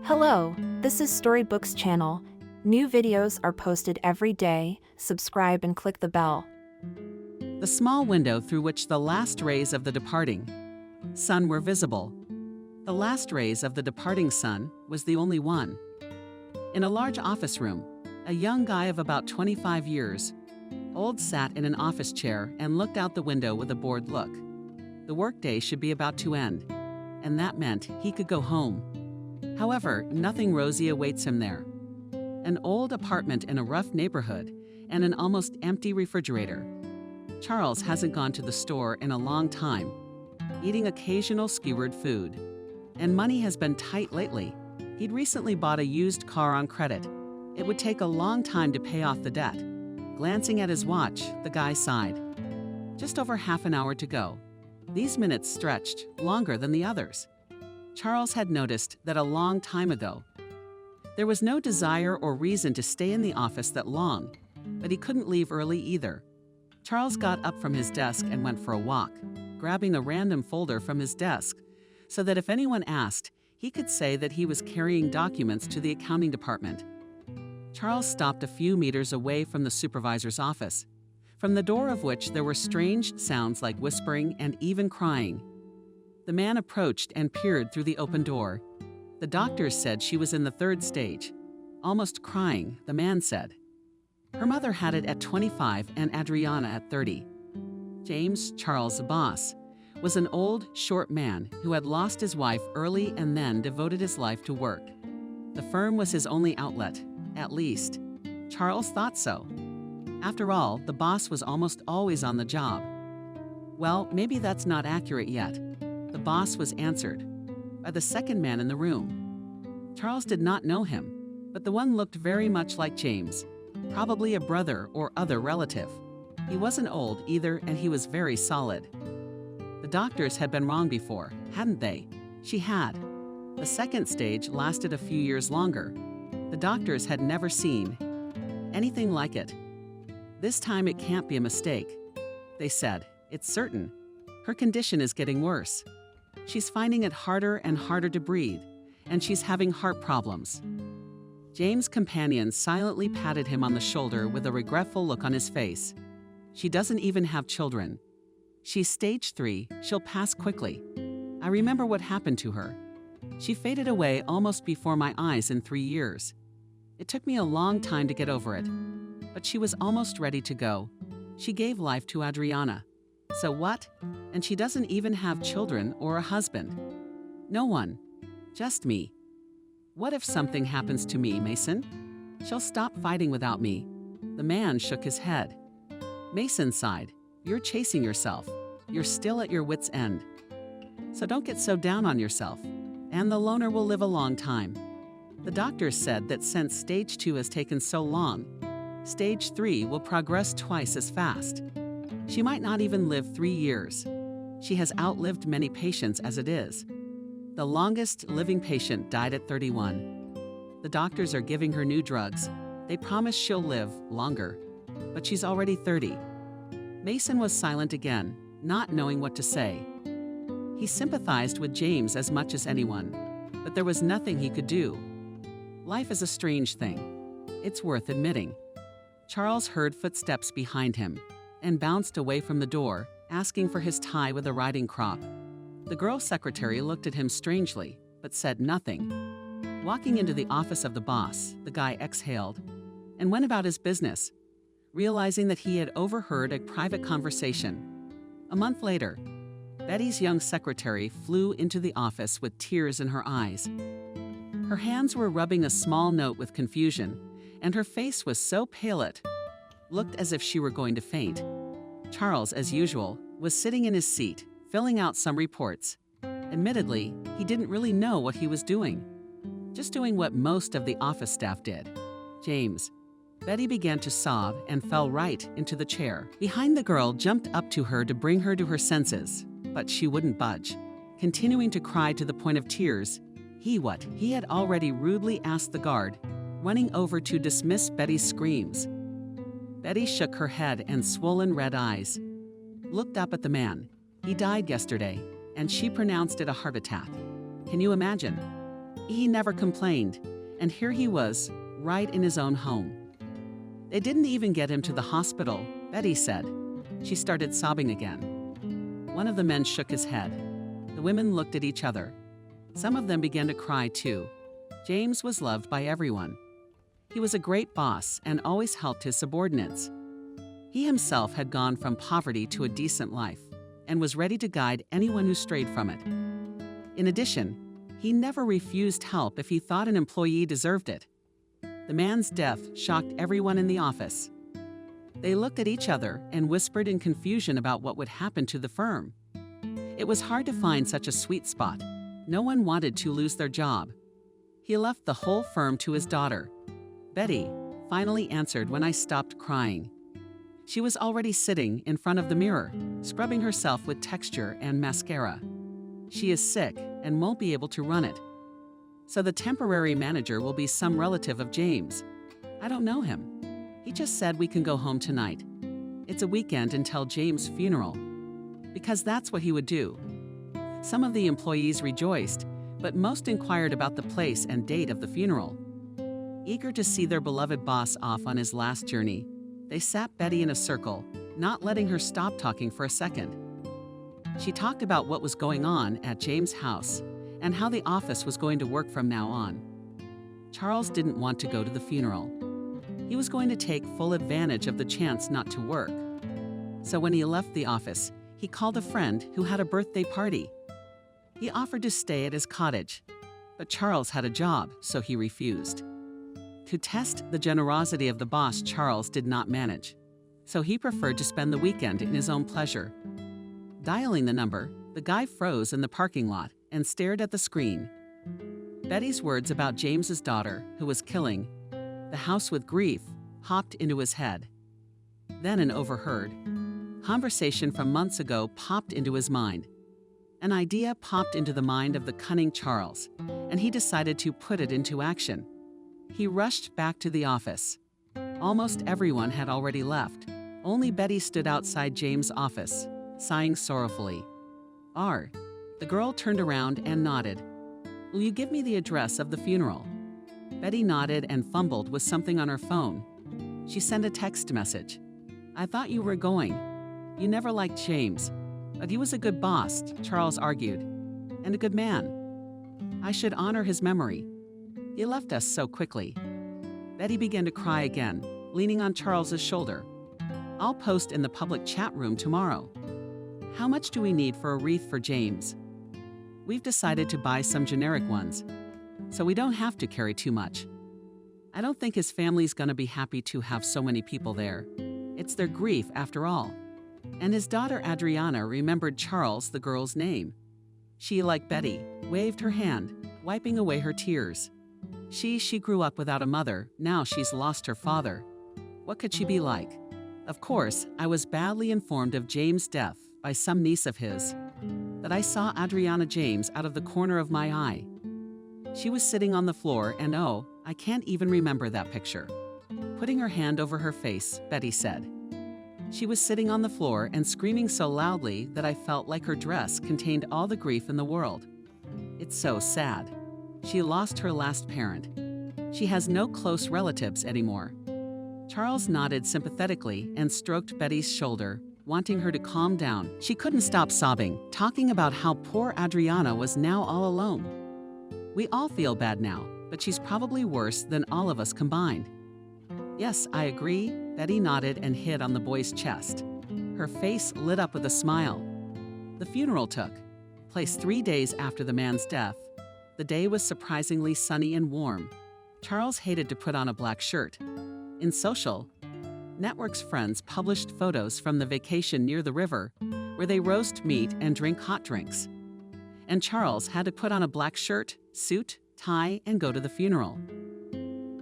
Hello, this is Storybooks channel. New videos are posted every day. Subscribe and click the bell. The small window through which the last rays of the departing sun were visible. The last rays of the departing sun was the only one. In a large office room, a young guy of about 25 years old sat in an office chair and looked out the window with a bored look. The workday should be about to end, and that meant he could go home. However, nothing rosy awaits him there. An old apartment in a rough neighborhood and an almost empty refrigerator. Charles hasn't gone to the store in a long time, eating occasional skewered food. And money has been tight lately. He'd recently bought a used car on credit. It would take a long time to pay off the debt. Glancing at his watch, the guy sighed. Just over half an hour to go. These minutes stretched longer than the others. Charles had noticed that a long time ago. There was no desire or reason to stay in the office that long, but he couldn't leave early either. Charles got up from his desk and went for a walk, grabbing a random folder from his desk, so that if anyone asked, he could say that he was carrying documents to the accounting department. Charles stopped a few meters away from the supervisor's office, from the door of which there were strange sounds like whispering and even crying. The man approached and peered through the open door. The doctors said she was in the third stage. Almost crying, the man said. Her mother had it at 25 and Adriana at 30. James, Charles' boss, was an old, short man who had lost his wife early and then devoted his life to work. The firm was his only outlet, at least. Charles thought so. After all, the boss was almost always on the job. Well, maybe that's not accurate yet. The boss was answered by the second man in the room. Charles did not know him, but the one looked very much like James, probably a brother or other relative. He wasn't old either, and he was very solid. The doctors had been wrong before, hadn't they? She had. The second stage lasted a few years longer. The doctors had never seen anything like it. This time it can't be a mistake. They said, it's certain. Her condition is getting worse. She's finding it harder and harder to breathe, and she's having heart problems. James' companion silently patted him on the shoulder with a regretful look on his face. She doesn't even have children. She's stage 3, she'll pass quickly. I remember what happened to her. She faded away almost before my eyes in 3 years. It took me a long time to get over it, but she was almost ready to go. She gave life to Adriana. So what? And she doesn't even have children or a husband. No one. Just me. What if something happens to me, Mason? She'll stop fighting without me. The man shook his head. Mason sighed. You're chasing yourself. You're still at your wit's end. So don't get so down on yourself. And the loner will live a long time. The doctors said that since stage 2 has taken so long, stage 3 will progress twice as fast. She might not even live 3 years. She has outlived many patients as it is. The longest living patient died at 31. The doctors are giving her new drugs. They promise she'll live longer, but she's already 30. Mason was silent again, not knowing what to say. He sympathized with James as much as anyone, but there was nothing he could do. Life is a strange thing. It's worth admitting. Charles heard footsteps behind him and bounced away from the door, asking for his tie with a riding crop. The girl secretary looked at him strangely, but said nothing. Walking into the office of the boss, the guy exhaled and went about his business, realizing that he had overheard a private conversation. A month later, Betty's young secretary flew into the office with tears in her eyes. Her hands were rubbing a small note with confusion, and her face was so pale it looked as if she were going to faint. Charles, as usual, was sitting in his seat, filling out some reports. Admittedly, he didn't really know what he was doing. Just doing what most of the office staff did. James. Betty began to sob and fell right into the chair. Behind the girl jumped up to her to bring her to her senses, but she wouldn't budge. Continuing to cry to the point of tears, he had already rudely asked the guard, running over to dismiss Betty's screams. Betty shook her head and swollen red eyes looked up at the man. He died yesterday, and she pronounced it a heart attack. Can you imagine? He never complained, and here he was, right in his own home. They didn't even get him to the hospital, Betty said. She started sobbing again. One of the men shook his head. The women looked at each other. Some of them began to cry too. James was loved by everyone. He was a great boss and always helped his subordinates. He himself had gone from poverty to a decent life and was ready to guide anyone who strayed from it. In addition, he never refused help if he thought an employee deserved it. The man's death shocked everyone in the office. They looked at each other and whispered in confusion about what would happen to the firm. It was hard to find such a sweet spot. No one wanted to lose their job. He left the whole firm to his daughter. Betty finally answered when I stopped crying. She was already sitting in front of the mirror, scrubbing herself with texture and mascara. She is sick and won't be able to run it. So the temporary manager will be some relative of James. I don't know him. He just said we can go home tonight. It's a weekend until James' funeral. Because that's what he would do. Some of the employees rejoiced, but most inquired about the place and date of the funeral. Eager to see their beloved boss off on his last journey, they sat Betty in a circle, not letting her stop talking for a second. She talked about what was going on at James' house and how the office was going to work from now on. Charles didn't want to go to the funeral. He was going to take full advantage of the chance not to work. So when he left the office, he called a friend who had a birthday party. He offered to stay at his cottage, but Charles had a job, so he refused. To test the generosity of the boss, Charles did not manage, so he preferred to spend the weekend in his own pleasure. Dialing the number, the guy froze in the parking lot and stared at the screen. Betty's words about James's daughter, who was killing the house with grief, hopped into his head. Then an overheard conversation from months ago popped into his mind. An idea popped into the mind of the cunning Charles, and he decided to put it into action. He rushed back to the office. Almost everyone had already left. Only Betty stood outside James' office, sighing sorrowfully. The girl turned around and nodded. Will you give me the address of the funeral? Betty nodded and fumbled with something on her phone. She sent a text message. I thought you were going. You never liked James, but he was a good boss, Charles argued, and a good man. I should honor his memory. He left us so quickly. Betty began to cry again, leaning on Charles's shoulder. I'll post in the public chat room tomorrow. How much do we need for a wreath for James? We've decided to buy some generic ones, so we don't have to carry too much. I don't think his family's gonna be happy to have so many people there. It's their grief after all. And his daughter Adriana remembered Charles, the girl's name. She, like Betty, waved her hand, wiping away her tears. She grew up without a mother, now she's lost her father. What could she be like? Of course, I was badly informed of James' death by some niece of his, but I saw Adriana James out of the corner of my eye. She was sitting on the floor and oh, I can't even remember that picture. Putting her hand over her face, Betty said. She was sitting on the floor and screaming so loudly that I felt like her dress contained all the grief in the world. It's so sad. She lost her last parent. She has no close relatives anymore. Charles nodded sympathetically and stroked Betty's shoulder, wanting her to calm down. She couldn't stop sobbing, talking about how poor Adriana was now all alone. We all feel bad now, but she's probably worse than all of us combined. Yes, I agree, Betty nodded and hid on the boy's chest. Her face lit up with a smile. The funeral took place 3 days after the man's death. The day was surprisingly sunny and warm. Charles hated to put on a black shirt. In social networks, friends published photos from the vacation near the river, where they roast meat and drink hot drinks. And Charles had to put on a black shirt, suit, tie, and go to the funeral.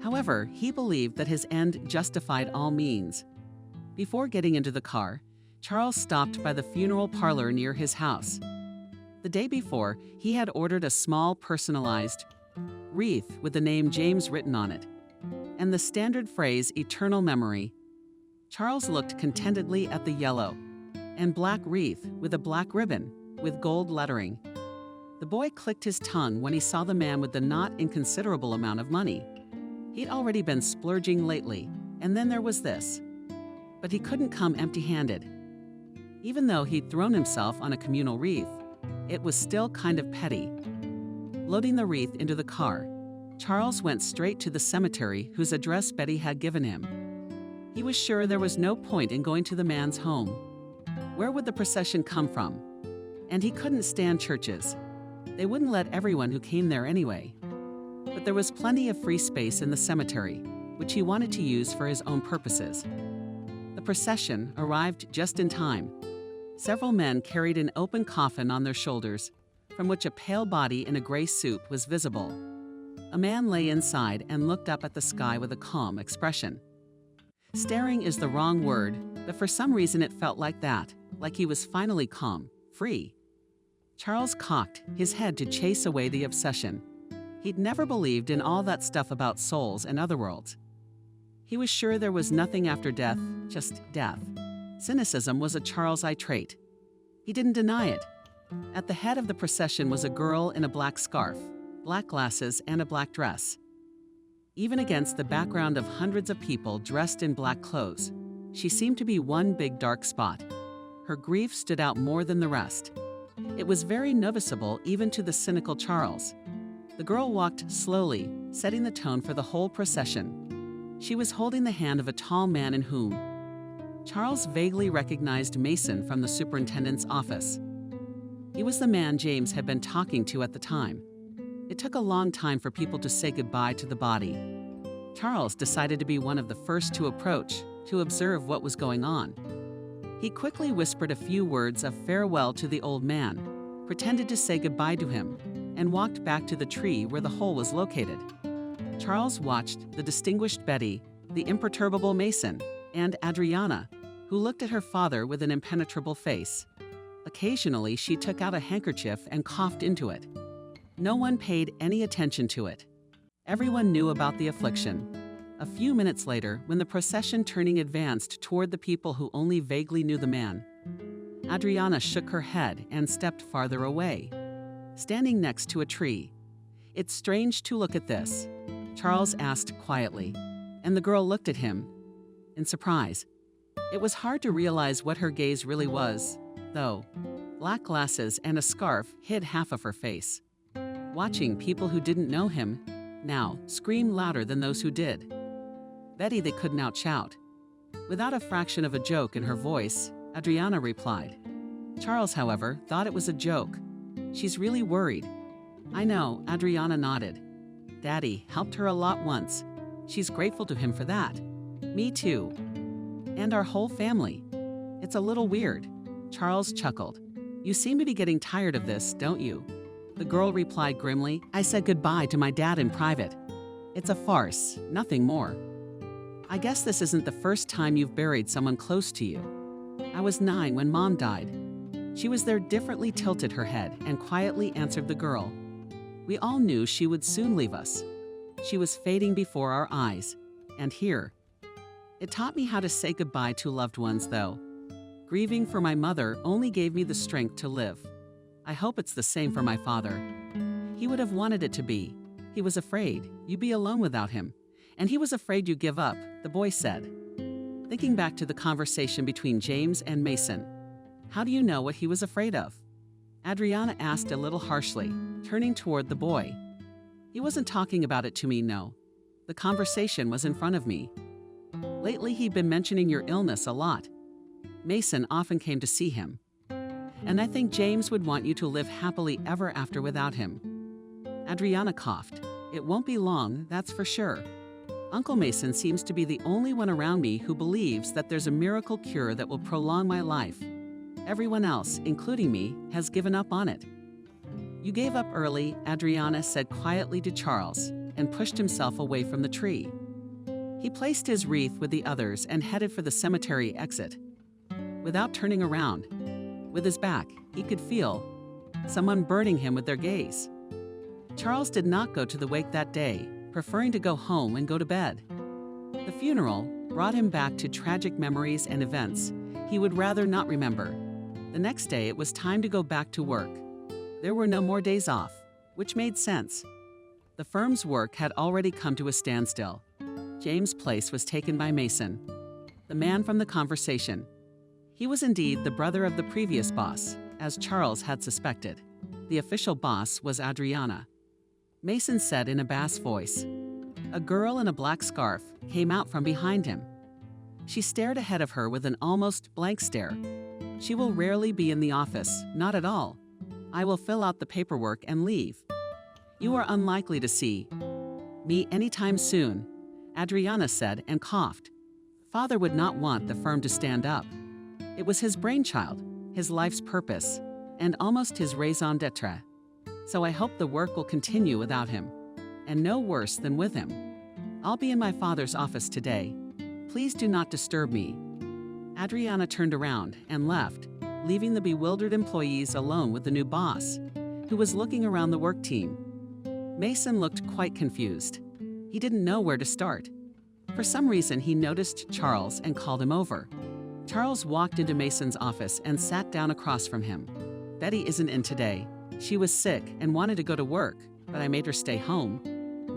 However, he believed that his end justified all means. Before getting into the car, Charles stopped by the funeral parlor near his house. The day before, he had ordered a small personalized wreath with the name James written on it, and the standard phrase, eternal memory. Charles looked contentedly at the yellow and black wreath with a black ribbon with gold lettering. The boy clicked his tongue when he saw the man with the not inconsiderable amount of money. He'd already been splurging lately, and then there was this. But he couldn't come empty-handed. Even though he'd thrown himself on a communal wreath, it was still kind of petty. Loading the wreath into the car, Charles went straight to the cemetery whose address Betty had given him. He was sure there was no point in going to the man's home. Where would the procession come from? And he couldn't stand churches. They wouldn't let everyone who came there anyway. But there was plenty of free space in the cemetery, which he wanted to use for his own purposes. The procession arrived just in time. Several men carried an open coffin on their shoulders, from which a pale body in a gray suit was visible. A man lay inside and looked up at the sky with a calm expression. Staring is the wrong word, but for some reason it felt like that, like he was finally calm, free. Charles cocked his head to chase away the obsession. He'd never believed in all that stuff about souls and otherworlds. He was sure there was nothing after death, just death. Cynicism was a Charles-I trait. He didn't deny it. At the head of the procession was a girl in a black scarf, black glasses, and a black dress. Even against the background of hundreds of people dressed in black clothes, she seemed to be one big dark spot. Her grief stood out more than the rest. It was very noticeable even to the cynical Charles. The girl walked slowly, setting the tone for the whole procession. She was holding the hand of a tall man in whom Charles vaguely recognized Mason from the superintendent's office. He was the man James had been talking to at the time. It took a long time for people to say goodbye to the body. Charles decided to be one of the first to approach, to observe what was going on. He quickly whispered a few words of farewell to the old man, pretended to say goodbye to him, and walked back to the tree where the hole was located. Charles watched the distinguished Betty, the imperturbable Mason, and Adriana, who looked at her father with an impenetrable face. Occasionally, she took out a handkerchief and coughed into it. No one paid any attention to it. Everyone knew about the affliction. A few minutes later, when the procession turning advanced toward the people who only vaguely knew the man, Adriana shook her head and stepped farther away, standing next to a tree. "It's strange to look at this," Charles asked quietly, and the girl looked at him in surprise. It was hard to realize what her gaze really was, though. Black glasses and a scarf hid half of her face. Watching people who didn't know him now scream louder than those who did. Betty they couldn't outshout. Without a fraction of a joke in her voice, Adriana replied. Charles, however, thought it was a joke. "She's really worried." "I know," Adriana nodded. "Daddy helped her a lot once. She's grateful to him for that." "Me too. And our whole family." "It's a little weird." Charles chuckled. "You seem to be getting tired of this, don't you?" The girl replied grimly, "I said goodbye to my dad in private. It's a farce, nothing more." "I guess this isn't the first time you've buried someone close to you." "I was 9 when Mom died." She was there, differently tilted her head, and quietly answered the girl. "We all knew she would soon leave us. She was fading before our eyes. And here. It taught me how to say goodbye to loved ones, though. Grieving for my mother only gave me the strength to live. I hope it's the same for my father. He would have wanted it to be. He was afraid you'd be alone without him. And he was afraid you'd give up," the boy said. Thinking back to the conversation between James and Mason, "How do you know what he was afraid of?" Adriana asked a little harshly, turning toward the boy. "He wasn't talking about it to me, no. The conversation was in front of me. Lately he'd been mentioning your illness a lot. Mason often came to see him. And I think James would want you to live happily ever after without him." Adriana coughed. "It won't be long, that's for sure. Uncle Mason seems to be the only one around me who believes that there's a miracle cure that will prolong my life. Everyone else, including me, has given up on it." "You gave up early," Adriana said quietly to Charles, and pushed himself away from the tree. He placed his wreath with the others and headed for the cemetery exit. Without turning around, with his back, he could feel someone burning him with their gaze. Charles did not go to the wake that day, preferring to go home and go to bed. The funeral brought him back to tragic memories and events he would rather not remember. The next day, it was time to go back to work. There were no more days off, which made sense. The firm's work had already come to a standstill. James' place was taken by Mason, the man from the conversation. He was indeed the brother of the previous boss, as Charles had suspected. The official boss was Adriana. Mason said in a bass voice. A girl in a black scarf came out from behind him. She stared ahead of her with an almost blank stare. She will rarely be in the office, not at all. I will fill out the paperwork and leave. You are unlikely to see me anytime soon, Adriana said and coughed. Father would not want the firm to stand up. It was his brainchild, his life's purpose, and almost his raison d'etre. So I hope the work will continue without him, and no worse than with him. I'll be in my father's office today. Please do not disturb me. Adriana turned around and left, leaving the bewildered employees alone with the new boss, who was looking around the work team. Mason looked quite confused. He didn't know where to start. For some reason, he noticed Charles and called him over. Charles walked into Mason's office and sat down across from him. Betty isn't in today. She was sick and wanted to go to work, but I made her stay home,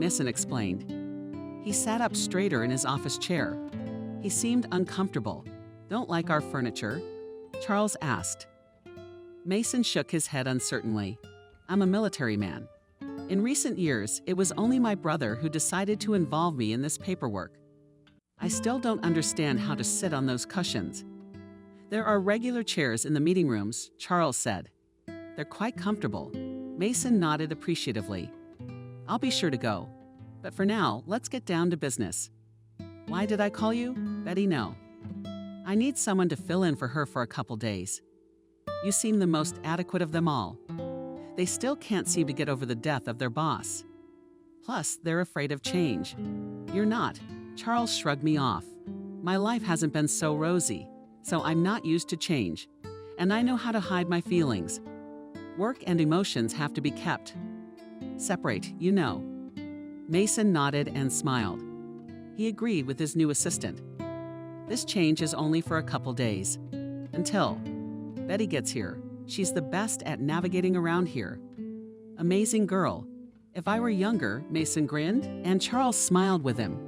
Mason explained. He sat up straighter in his office chair. He seemed uncomfortable. Don't like our furniture? Charles asked. Mason shook his head uncertainly. I'm a military man. In recent years, it was only my brother who decided to involve me in this paperwork. I still don't understand how to sit on those cushions. There are regular chairs in the meeting rooms, Charles said. They're quite comfortable. Mason nodded appreciatively. I'll be sure to go. But for now, let's get down to business. Why did I call you? Betty, no. I need someone to fill in for her for a couple days. You seem the most adequate of them all. They still can't seem to get over the death of their boss. Plus, they're afraid of change. You're not. Charles shrugged me off. My life hasn't been so rosy, so I'm not used to change. And I know how to hide my feelings. Work and emotions have to be kept separate, you know. Mason nodded and smiled. He agreed with his new assistant. This change is only for a couple days. Until Betty gets here. She's the best at navigating around here. Amazing girl. If I were younger, Mason grinned, and Charles smiled with him.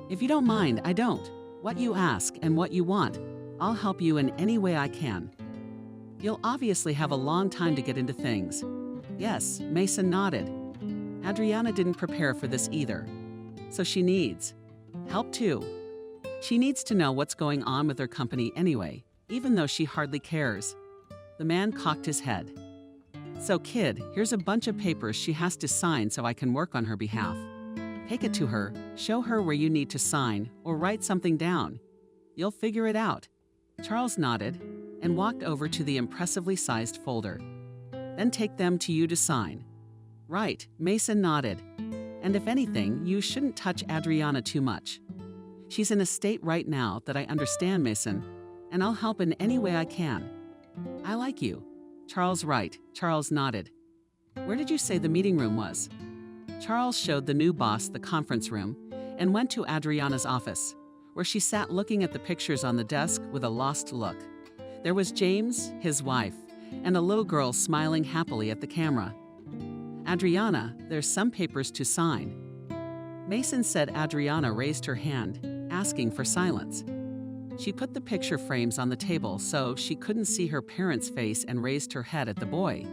If you don't mind, I don't. What you ask and what you want, I'll help you in any way I can. You'll obviously have a long time to get into things. Yes, Mason nodded. Adriana didn't prepare for this either. So she needs help too. She needs to know what's going on with her company anyway, even though she hardly cares. The man cocked his head. So kid, here's a bunch of papers she has to sign so I can work on her behalf. Take it to her, show her where you need to sign, or write something down. You'll figure it out. Charles nodded and walked over to the impressively sized folder. Then take them to you to sign. Right, Mason nodded. And if anything, you shouldn't touch Adriana too much. She's in a state right now that I understand, Mason, and I'll help in any way I can. I like you. Charles right, Charles nodded. Where did you say the meeting room was? Charles showed the new boss the conference room and went to Adriana's office, where she sat looking at the pictures on the desk with a lost look. There was James, his wife, and a little girl smiling happily at the camera. Adriana, there's some papers to sign. Mason said Adriana raised her hand, asking for silence. She put the picture frames on the table so she couldn't see her parents' face and raised her head at the boy.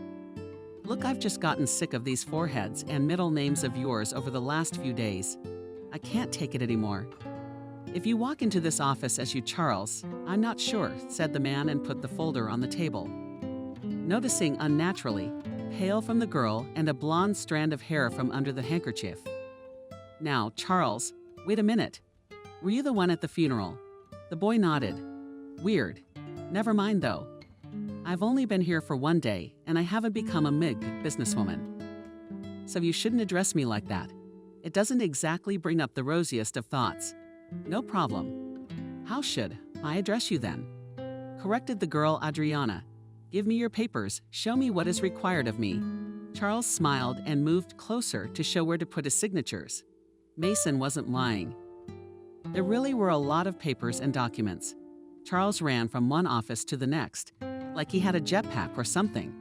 Look, I've just gotten sick of these foreheads and middle names of yours over the last few days. I can't take it anymore. If you walk into this office as you Charles, I'm not sure, said the man and put the folder on the table. Noticing unnaturally, pale from the girl and a blonde strand of hair from under the handkerchief. Now, Charles, wait a minute. Were you the one at the funeral? The boy nodded. Weird. Never mind, though. I've only been here for 1 day, and I haven't become a MIG businesswoman. So you shouldn't address me like that. It doesn't exactly bring up the rosiest of thoughts. No problem. How should I address you then? Corrected the girl Adriana. Give me your papers. Show me what is required of me. Charles smiled and moved closer to show where to put his signatures. Mason wasn't lying. There really were a lot of papers and documents. Charles ran from one office to the next, like he had a jetpack or something.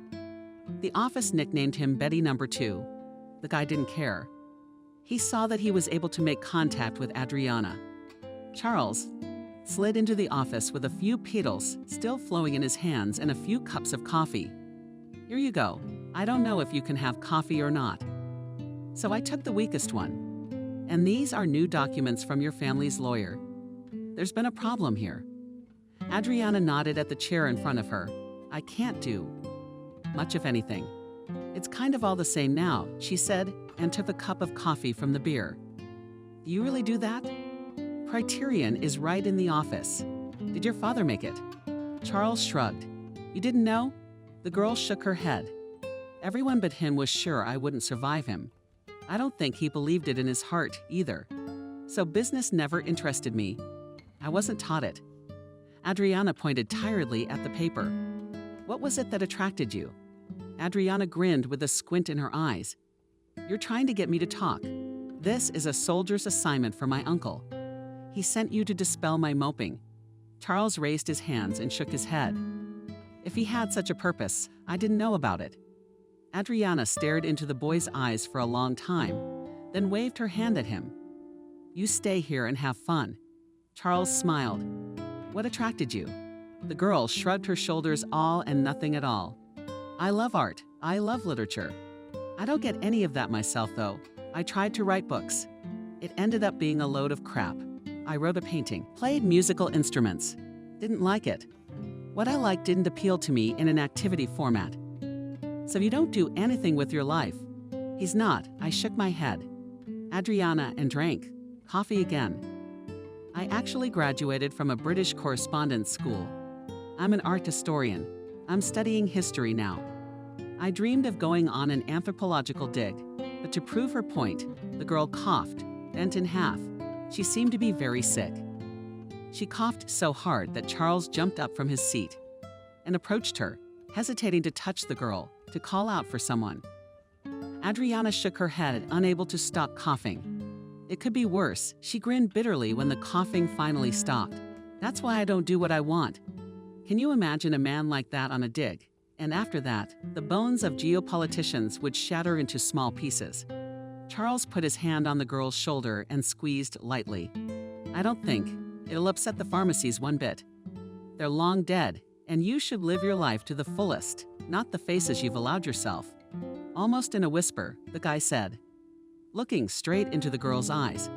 The office nicknamed him Betty Number 2. The guy didn't care. He saw that he was able to make contact with Adriana. Charles slid into the office with a few petals still flowing in his hands and a few cups of coffee. "Here you go. I don't know if you can have coffee or not." So I took the weakest one. "And these are new documents from your family's lawyer. There's been a problem here." Adriana nodded at the chair in front of her. "I can't do much of anything. It's kind of all the same now," she said, and took a cup of coffee from the beer. "Do you really do that? Criterion is right in the office. Did your father make it?" Charles shrugged. "You didn't know?" The girl shook her head. Everyone but him was sure I wouldn't survive him. I don't think he believed it in his heart either. So business never interested me. I wasn't taught it. Adriana pointed tiredly at the paper. "What was it that attracted you?" Adriana grinned with a squint in her eyes. "You're trying to get me to talk. This is a soldier's assignment for my uncle. He sent you to dispel my moping." Charles raised his hands and shook his head. "If he had such a purpose, I didn't know about it." Adriana stared into the boy's eyes for a long time, then waved her hand at him. "You stay here and have fun." Charles smiled. "What attracted you?" The girl shrugged her shoulders. All and nothing at all. "I love art. I love literature. I don't get any of that myself, though. I tried to write books. It ended up being a load of crap. I wrote a painting, played musical instruments. Didn't like it. What I liked didn't appeal to me in an activity format." "So you don't do anything with your life?" "He's not." I shook my head. Adriana and drank coffee again. "I actually graduated from a British correspondence school. I'm an art historian. I'm studying history now. I dreamed of going on an anthropological dig, but to prove her point, the girl coughed, bent in half. She seemed to be very sick. She coughed so hard that Charles jumped up from his seat and approached her, hesitating to touch the girl, to call out for someone. Adriana shook her head, unable to stop coughing. It could be worse. She grinned bitterly when the coughing finally stopped. "That's why I don't do what I want." Can you imagine a man like that on a dig? And after that, the bones of geopoliticians would shatter into small pieces. Charles put his hand on the girl's shoulder and squeezed lightly. "I don't think it'll upset the pharmacies one bit. They're long dead, and you should live your life to the fullest, not the faces you've allowed yourself." Almost in a whisper, the guy said, looking straight into the girl's eyes.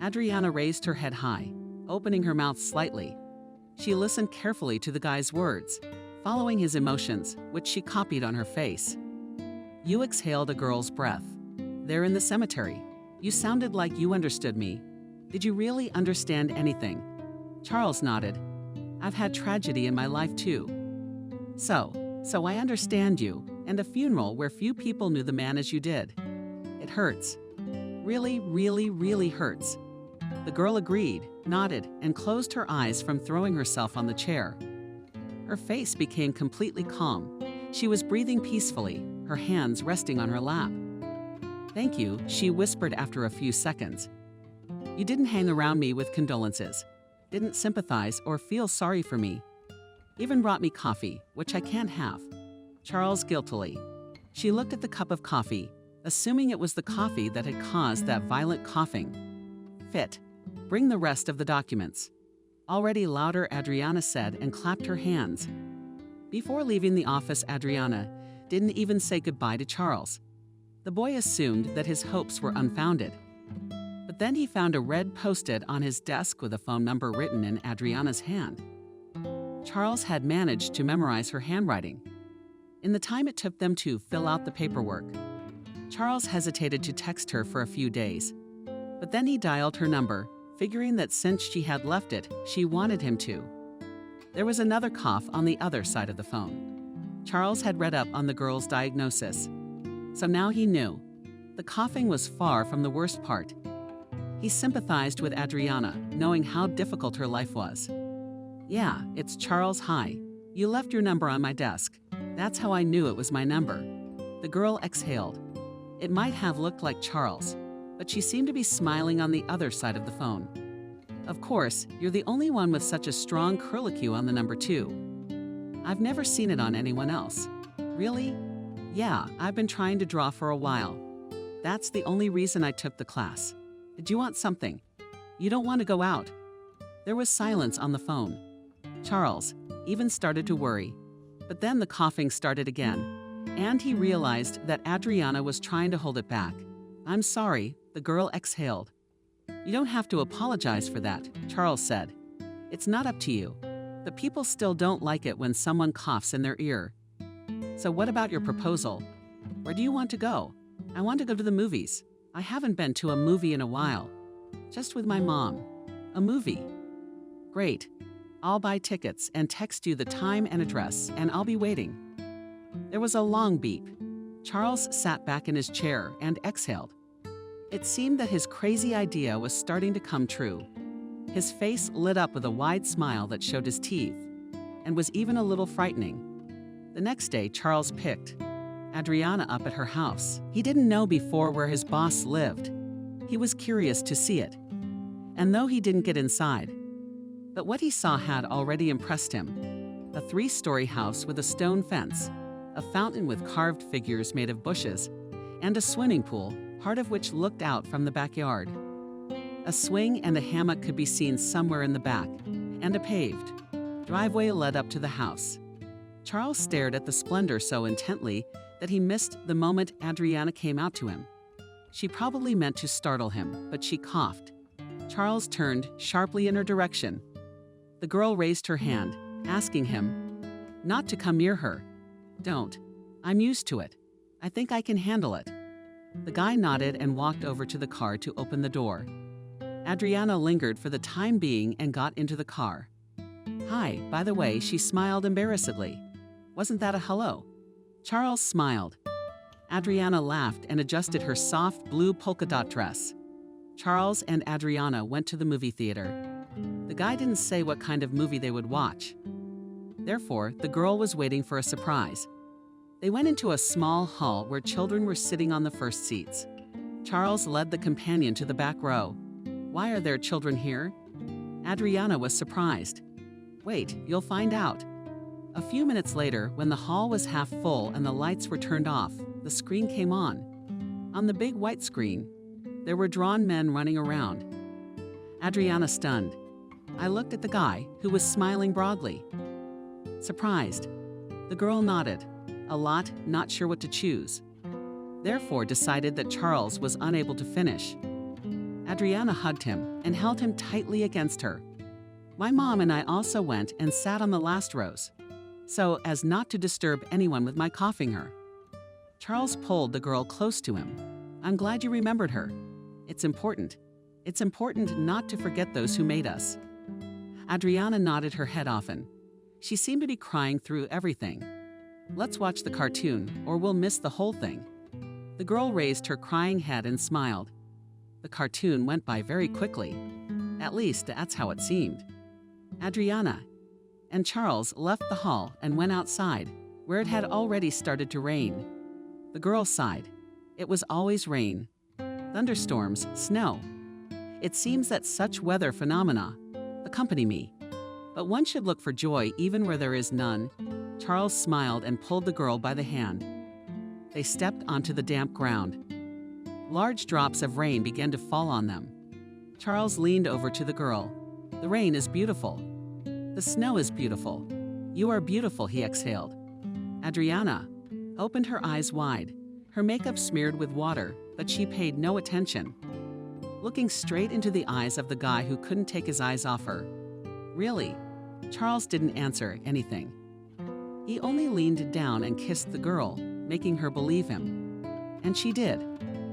Adriana raised her head high, opening her mouth slightly. She listened carefully to the guy's words, following his emotions, which she copied on her face. "You exhaled a girl's breath. There in the cemetery. You sounded like you understood me. Did you really understand anything?" Charles nodded. "I've had tragedy in my life too. So I understand you, and a funeral where few people knew the man as you did. It hurts. Really, really, really hurts." The girl agreed, nodded, and closed her eyes from throwing herself on the chair. Her face became completely calm. She was breathing peacefully, her hands resting on her lap. "Thank you," she whispered after a few seconds. "You didn't hang around me with condolences, didn't sympathize or feel sorry for me. Even brought me coffee, which I can't have." Charles guiltily. She looked at the cup of coffee, assuming it was the coffee that had caused that violent coughing. "Fit. Bring the rest of the documents." Already louder, Adriana said and clapped her hands. Before leaving the office, Adriana didn't even say goodbye to Charles. The boy assumed that his hopes were unfounded. But then he found a red post-it on his desk with a phone number written in Adriana's hand. Charles had managed to memorize her handwriting. In the time it took them to fill out the paperwork, Charles hesitated to text her for a few days. But then he dialed her number, figuring that since she had left it, she wanted him to. There was another cough on the other side of the phone. Charles had read up on the girl's diagnosis. So now he knew. The coughing was far from the worst part. He sympathized with Adriana, knowing how difficult her life was. "Yeah, it's Charles. Hi. You left your number on my desk. That's how I knew it was my number." The girl exhaled. It might have looked like Charles, but she seemed to be smiling on the other side of the phone. "Of course, you're the only one with such a strong curlicue on the number 2. I've never seen it on anyone else." "Really?" Yeah, I've been trying to draw for a while. That's the only reason I took the class. Did you want something? You don't want to go out?" There was silence on the phone. Charles even started to worry. But then the coughing started again, and he realized that Adriana was trying to hold it back. "I'm sorry," the girl exhaled. "You don't have to apologize for that," Charles said. "It's not up to you. But people still don't like it when someone coughs in their ear. So what about your proposal? Where do you want to go?" "I want to go to the movies. I haven't been to a movie in a while. Just with my mom." "A movie? Great. I'll buy tickets and text you the time and address, and I'll be waiting." There was a long beep. Charles sat back in his chair and exhaled. It seemed that his crazy idea was starting to come true. His face lit up with a wide smile that showed his teeth, and was even a little frightening. The next day, Charles picked Adriana up at her house. He didn't know before where his boss lived. He was curious to see it. And though he didn't get inside, but what he saw had already impressed him. A 3-story house with a stone fence, a fountain with carved figures made of bushes, and a swimming pool, part of which looked out from the backyard. A swing and a hammock could be seen somewhere in the back, and a paved driveway led up to the house. Charles stared at the splendor so intently that he missed the moment Adriana came out to him. She probably meant to startle him, but she coughed. Charles turned sharply in her direction. The girl raised her hand, asking him not to come near her. "Don't. I'm used to it. I think I can handle it." The guy nodded and walked over to the car to open the door. Adriana lingered for the time being and got into the car. "Hi, by the way," she smiled embarrassedly. "Wasn't that a hello?" Charles smiled. Adriana laughed and adjusted her soft blue polka dot dress. Charles and Adriana went to the movie theater. The guy didn't say what kind of movie they would watch. Therefore, the girl was waiting for a surprise. They went into a small hall where children were sitting on the first seats. Charles led the companion to the back row. "Why are there children here?" Adriana was surprised. "Wait, you'll find out." A few minutes later, when the hall was half full and the lights were turned off, the screen came on. On the big white screen, there were drawn men running around. Adriana stunned. I looked at the guy, who was smiling broadly. Surprised. The girl nodded, a lot not sure what to choose. Therefore decided that Charles was unable to finish. Adriana hugged him and held him tightly against her. My mom and I also went and sat on the last rows, so as not to disturb anyone with my coughing her. Charles pulled the girl close to him. I'm glad you remembered her. It's important. It's important not to forget those who made us. Adriana nodded her head often. She seemed to be crying through everything. Let's watch the cartoon, or we'll miss the whole thing. The girl raised her crying head and smiled. The cartoon went by very quickly. At least, that's how it seemed. Adriana and Charles left the hall and went outside, where it had already started to rain. The girl sighed. It was always rain. Thunderstorms, snow. It seems that such weather phenomena accompany me. But one should look for joy even where there is none. Charles smiled and pulled the girl by the hand. They stepped onto the damp ground. Large drops of rain began to fall on them. Charles leaned over to the girl. The rain is beautiful. The snow is beautiful. You are beautiful, he exhaled. Adriana opened her eyes wide, her makeup smeared with water, but she paid no attention. Looking straight into the eyes of the guy who couldn't take his eyes off her. Really? Charles didn't answer anything. He only leaned down and kissed the girl, making her believe him. And she did.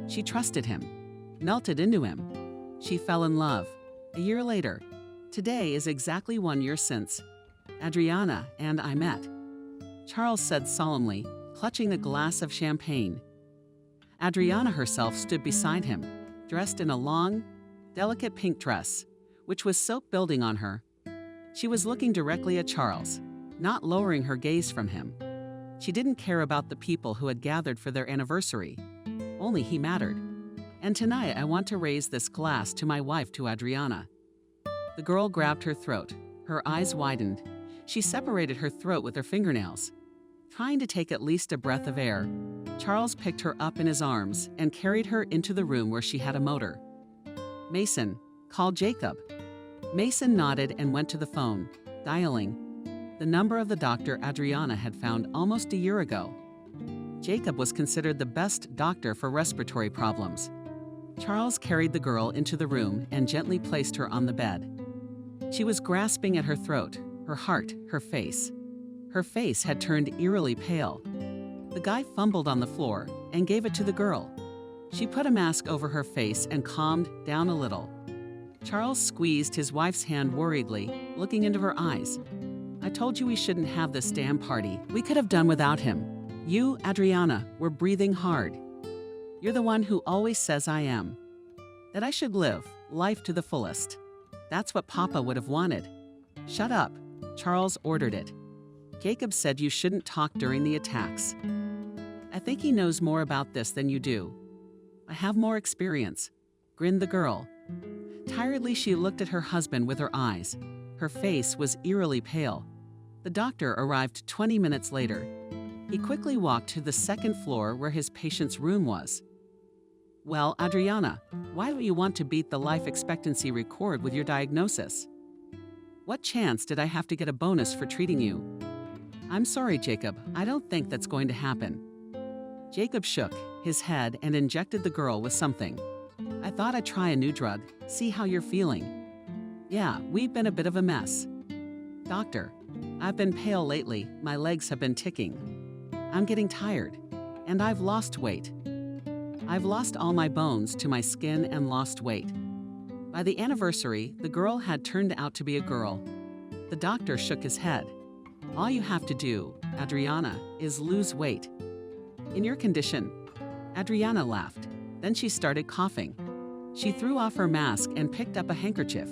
She trusted him, melted into him. She fell in love. A year later, today is exactly 1 year since Adriana and I met. Charles said solemnly, clutching a glass of champagne. Adriana herself stood beside him, dressed in a long, delicate pink dress, which was soap building on her. She was looking directly at Charles, not lowering her gaze from him. She didn't care about the people who had gathered for their anniversary. Only he mattered. And tonight I want to raise this glass to my wife, to Adriana. The girl grabbed her throat. Her eyes widened. She separated her throat with her fingernails. Trying to take at least a breath of air, Charles picked her up in his arms and carried her into the room where she had a motor. "Mason, call Jacob." Mason nodded and went to the phone, dialing the number of the doctor Adriana had found almost a year ago. Jacob was considered the best doctor for respiratory problems. Charles carried the girl into the room and gently placed her on the bed. She was grasping at her throat, her heart, her face. Her face had turned eerily pale. The guy fumbled on the floor and gave it to the girl. She put a mask over her face and calmed down a little. Charles squeezed his wife's hand worriedly, looking into her eyes. "I told you we shouldn't have this damn party. We could have done without him. You, Adriana, were breathing hard. You're the one who always says I am. That I should live life to the fullest. That's what Papa would have wanted." "Shut up," Charles ordered it. "Jacob said you shouldn't talk during the attacks. I think he knows more about this than you do." "I have more experience," grinned the girl. Tiredly, she looked at her husband with her eyes. Her face was eerily pale. The doctor arrived 20 minutes later. He quickly walked to the second floor where his patient's room was. "Well, Adriana, why don't you want to beat the life expectancy record with your diagnosis? What chance did I have to get a bonus for treating you?" "I'm sorry, Jacob. I don't think that's going to happen." Jacob shook his head and injected the girl with something. "I thought I'd try a new drug, see how you're feeling." "Yeah, we've been a bit of a mess." "Doctor, I've been pale lately. My legs have been ticking. I'm getting tired. And I've lost weight. I've lost all my bones to my skin and lost weight." By the anniversary, the girl had turned out to be a girl. The doctor shook his head. "All you have to do, Adriana, is lose weight. In your condition." Adriana laughed. Then she started coughing. She threw off her mask and picked up a handkerchief.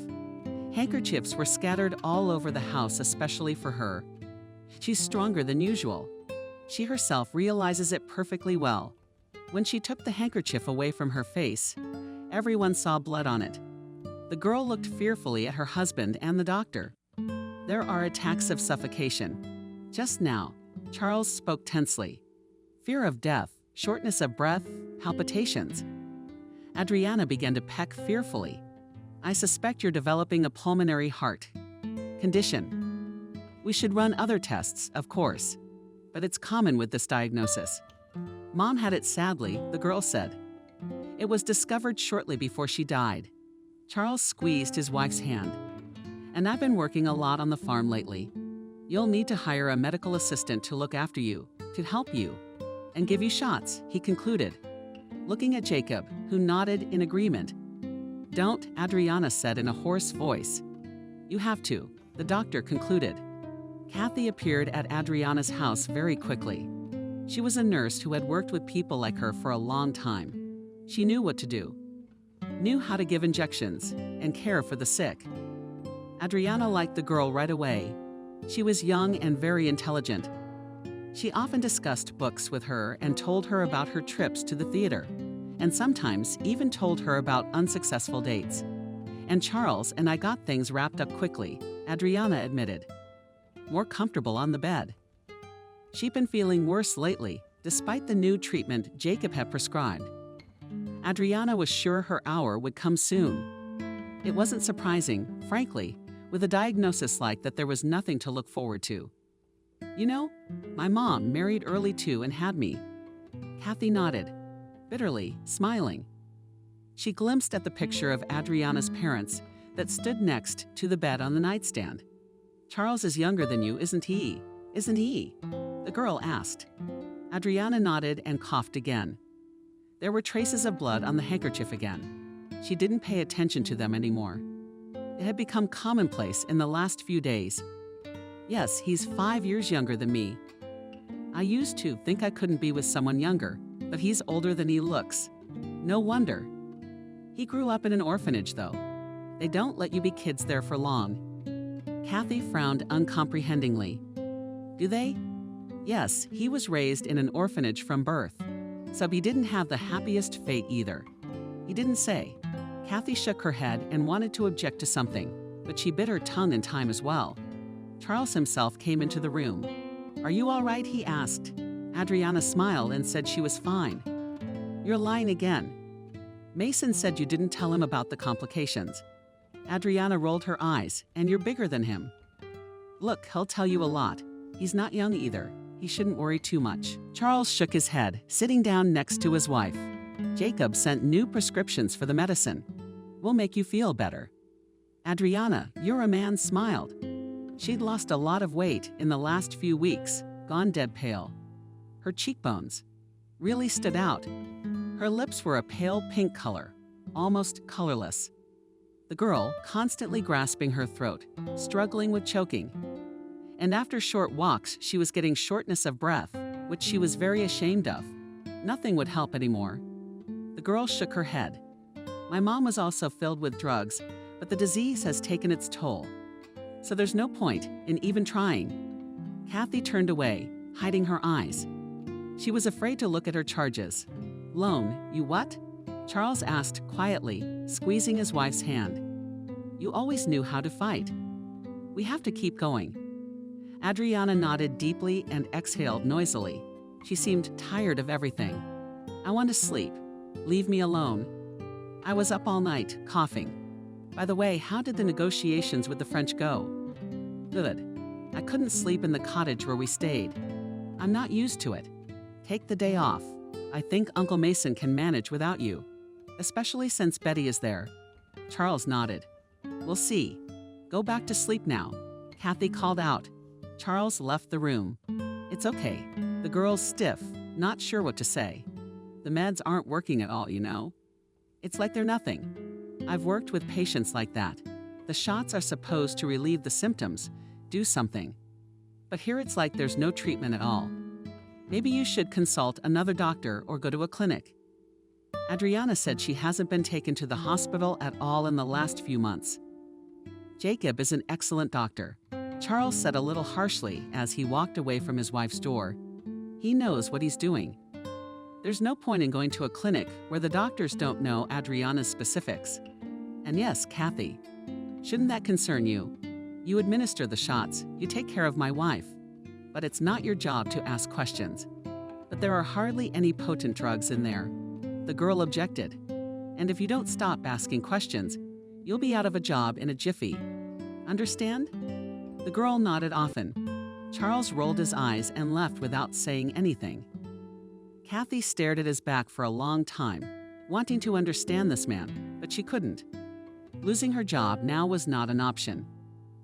Handkerchiefs were scattered all over the house, especially for her. She's stronger than usual. She herself realizes it perfectly well. When she took the handkerchief away from her face, everyone saw blood on it. The girl looked fearfully at her husband and the doctor. "There are attacks of suffocation. Just now," Charles spoke tensely. "Fear of death, shortness of breath, palpitations." Adriana began to peck fearfully. "I suspect you're developing a pulmonary heart condition. We should run other tests, of course, but it's common with this diagnosis." "Mom had it sadly," the girl said. "It was discovered shortly before she died." Charles squeezed his wife's hand. "And I've been working a lot on the farm lately. You'll need to hire a medical assistant to look after you, to help you, and give you shots," he concluded, looking at Jacob, who nodded in agreement. "Don't," Adriana said in a hoarse voice. "You have to," the doctor concluded. Kathy appeared at Adriana's house very quickly. She was a nurse who had worked with people like her for a long time. She knew what to do, knew how to give injections, and care for the sick. Adriana liked the girl right away. She was young and very intelligent. She often discussed books with her and told her about her trips to the theater, and sometimes even told her about unsuccessful dates. "And Charles and I got things wrapped up quickly," Adriana admitted. "More comfortable on the bed." She'd been feeling worse lately, despite the new treatment Jacob had prescribed. Adriana was sure her hour would come soon. It wasn't surprising, frankly, with a diagnosis like that there was nothing to look forward to. "You know, my mom married early too and had me." Kathy nodded, bitterly, smiling. She glimpsed at the picture of Adriana's parents that stood next to the bed on the nightstand. "Charles is younger than you, isn't he? Isn't he?" the girl asked. Adriana nodded and coughed again. There were traces of blood on the handkerchief again. She didn't pay attention to them anymore. It had become commonplace in the last few days. "Yes, he's 5 years younger than me. I used to think I couldn't be with someone younger, but he's older than he looks. No wonder. He grew up in an orphanage, though. They don't let you be kids there for long." Kathy frowned uncomprehendingly. "Do they?" "Yes, he was raised in an orphanage from birth, so he didn't have the happiest fate either." "He didn't say." Kathy shook her head and wanted to object to something, but she bit her tongue in time as well. Charles himself came into the room. "Are you all right?" he asked. Adriana smiled and said she was fine. "You're lying again. Mason said you didn't tell him about the complications." Adriana rolled her eyes. "And you're bigger than him." "Look, he'll tell you a lot. He's not young either. He shouldn't worry too much." Charles shook his head, sitting down next to his wife. "Jacob sent new prescriptions for the medicine. We'll make you feel better." "Adriana, you're a man," smiled. She'd lost a lot of weight in the last few weeks, gone dead pale. Her cheekbones really stood out. Her lips were a pale pink color, almost colorless. The girl constantly grasping her throat, struggling with choking. And after short walks, she was getting shortness of breath, which she was very ashamed of. Nothing would help anymore. The girl shook her head. "My mom was also filled with drugs, but the disease has taken its toll. So there's no point in even trying." Kathy turned away, hiding her eyes. She was afraid to look at her charges. "Loan, you what?" Charles asked quietly, squeezing his wife's hand. "You always knew how to fight. We have to keep going." Adriana nodded deeply and exhaled noisily. She seemed tired of everything. "I want to sleep. Leave me alone. I was up all night, coughing. By the way, how did the negotiations with the French go?" "Good. I couldn't sleep in the cottage where we stayed. I'm not used to it. Take the day off. I think Uncle Mason can manage without you, especially since Betty is there." Charles nodded. "We'll see. Go back to sleep now," Kathy called out. Charles left the room. "It's okay." The girl's stiff, not sure what to say. "The meds aren't working at all, you know. It's like they're nothing. I've worked with patients like that. The shots are supposed to relieve the symptoms, do something. But here it's like there's no treatment at all. Maybe you should consult another doctor or go to a clinic." Adriana said she hasn't been taken to the hospital at all in the last few months. "Jacob is an excellent doctor," Charles said a little harshly as he walked away from his wife's door. "He knows what he's doing. There's no point in going to a clinic where the doctors don't know Adriana's specifics. And yes, Kathy, shouldn't that concern you? You administer the shots, you take care of my wife. But it's not your job to ask questions. But there are hardly any potent drugs in there." The girl objected. "And if you don't stop asking questions, you'll be out of a job in a jiffy. Understand?" The girl nodded often. Charles rolled his eyes and left without saying anything. Kathy stared at his back for a long time, wanting to understand this man, but she couldn't. Losing her job now was not an option.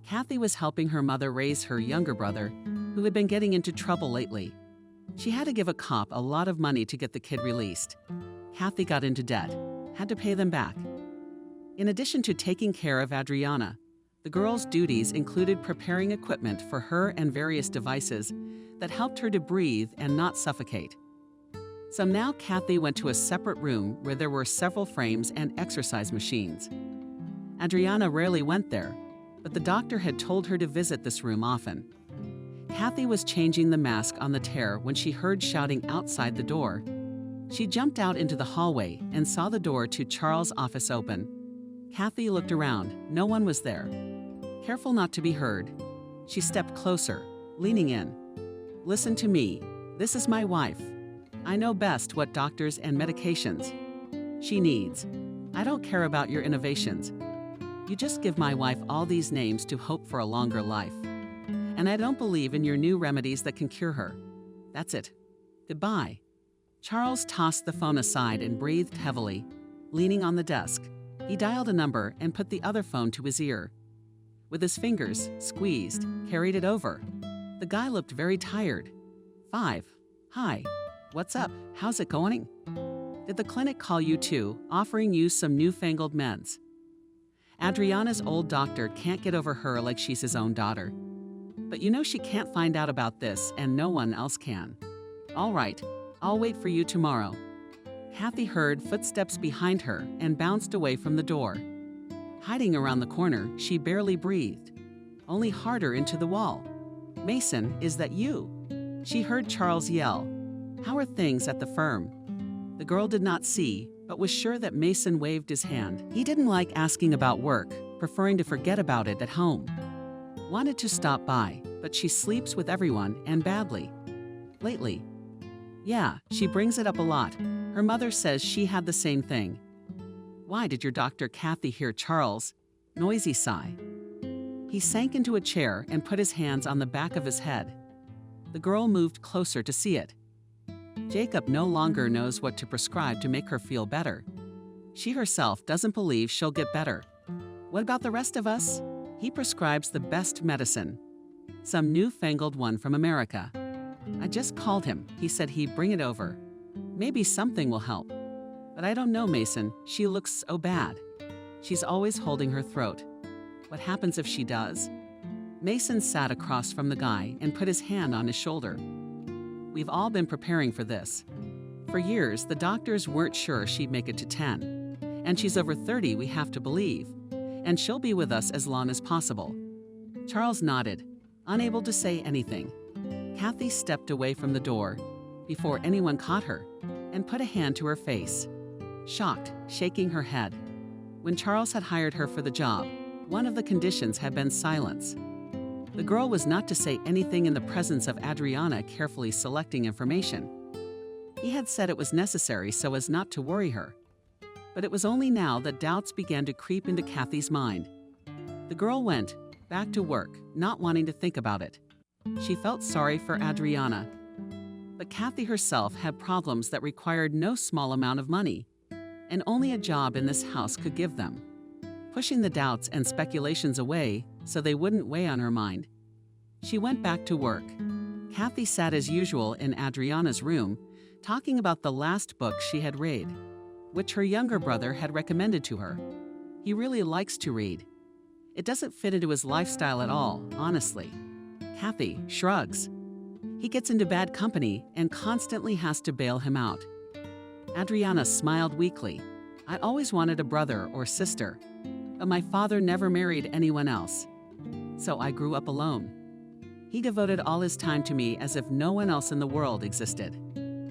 Kathy was helping her mother raise her younger brother, who had been getting into trouble lately. She had to give a cop a lot of money to get the kid released. Kathy got into debt, had to pay them back. In addition to taking care of Adriana, the girl's duties included preparing equipment for her and various devices that helped her to breathe and not suffocate. So now Kathy went to a separate room where there were several frames and exercise machines. Adriana rarely went there, but the doctor had told her to visit this room often. Kathy was changing the mask on the tear when she heard shouting outside the door. She jumped out into the hallway and saw the door to Charles' office open. Kathy looked around. No one was there. Careful not to be heard, she stepped closer, leaning in. "Listen to me. This is my wife. I know best what doctors and medications she needs. I don't care about your innovations. You just give my wife all these names to hope for a longer life. And I don't believe in your new remedies that can cure her. That's it. Goodbye." Charles tossed the phone aside and breathed heavily, leaning on the desk. He dialed a number and put the other phone to his ear. With his fingers squeezed, carried it over. The guy looked very tired. "5. Hi. What's up? How's it going? Did the clinic call you too, offering you some newfangled meds?" Adriana's old doctor can't get over her like she's his own daughter. But you know she can't find out about this, and no one else can. "All right, I'll wait for you tomorrow." Kathy heard footsteps behind her and bounced away from the door. Hiding around the corner, she barely breathed, only harder into the wall. "Mason, is that you?" She heard Charles yell. "How are things at the firm?" The girl did not see, but was sure that Mason waved his hand. He didn't like asking about work, preferring to forget about it at home. Wanted to stop by, but she sleeps with everyone and badly. Lately. Yeah, she brings it up a lot. Her mother says she had the same thing. Why did your doctor Kathy hear Charles' noisy sigh? He sank into a chair and put his hands on the back of his head. The girl moved closer to see it. Jacob no longer knows what to prescribe to make her feel better. She herself doesn't believe she'll get better. What about the rest of us? He prescribes the best medicine. Some newfangled one from America. I just called him. He said he'd bring it over. Maybe something will help. But I don't know, Mason. She looks so bad. She's always holding her throat. What happens if she does? Mason sat across from the guy and put his hand on his shoulder. We've all been preparing for this. For years, the doctors weren't sure she'd make it to 10. And she's over 30, we have to believe. And she'll be with us as long as possible. Charles nodded, unable to say anything. Kathy stepped away from the door before anyone caught her and put a hand to her face, shocked, shaking her head. When Charles had hired her for the job, one of the conditions had been silence. The girl was not to say anything in the presence of Adriana carefully selecting information. He had said it was necessary so as not to worry her. But it was only now that doubts began to creep into Kathy's mind. The girl went back to work, not wanting to think about it. She felt sorry for Adriana. But Kathy herself had problems that required no small amount of money, and only a job in this house could give them. Pushing the doubts and speculations away so they wouldn't weigh on her mind, she went back to work. Kathy sat as usual in Adriana's room, talking about the last book she had read, which her younger brother had recommended to her. He really likes to read. It doesn't fit into his lifestyle at all, honestly. Kathy shrugs. He gets into bad company and constantly has to bail him out. Adriana smiled weakly. I always wanted a brother or sister, but my father never married anyone else. So I grew up alone. He devoted all his time to me as if no one else in the world existed.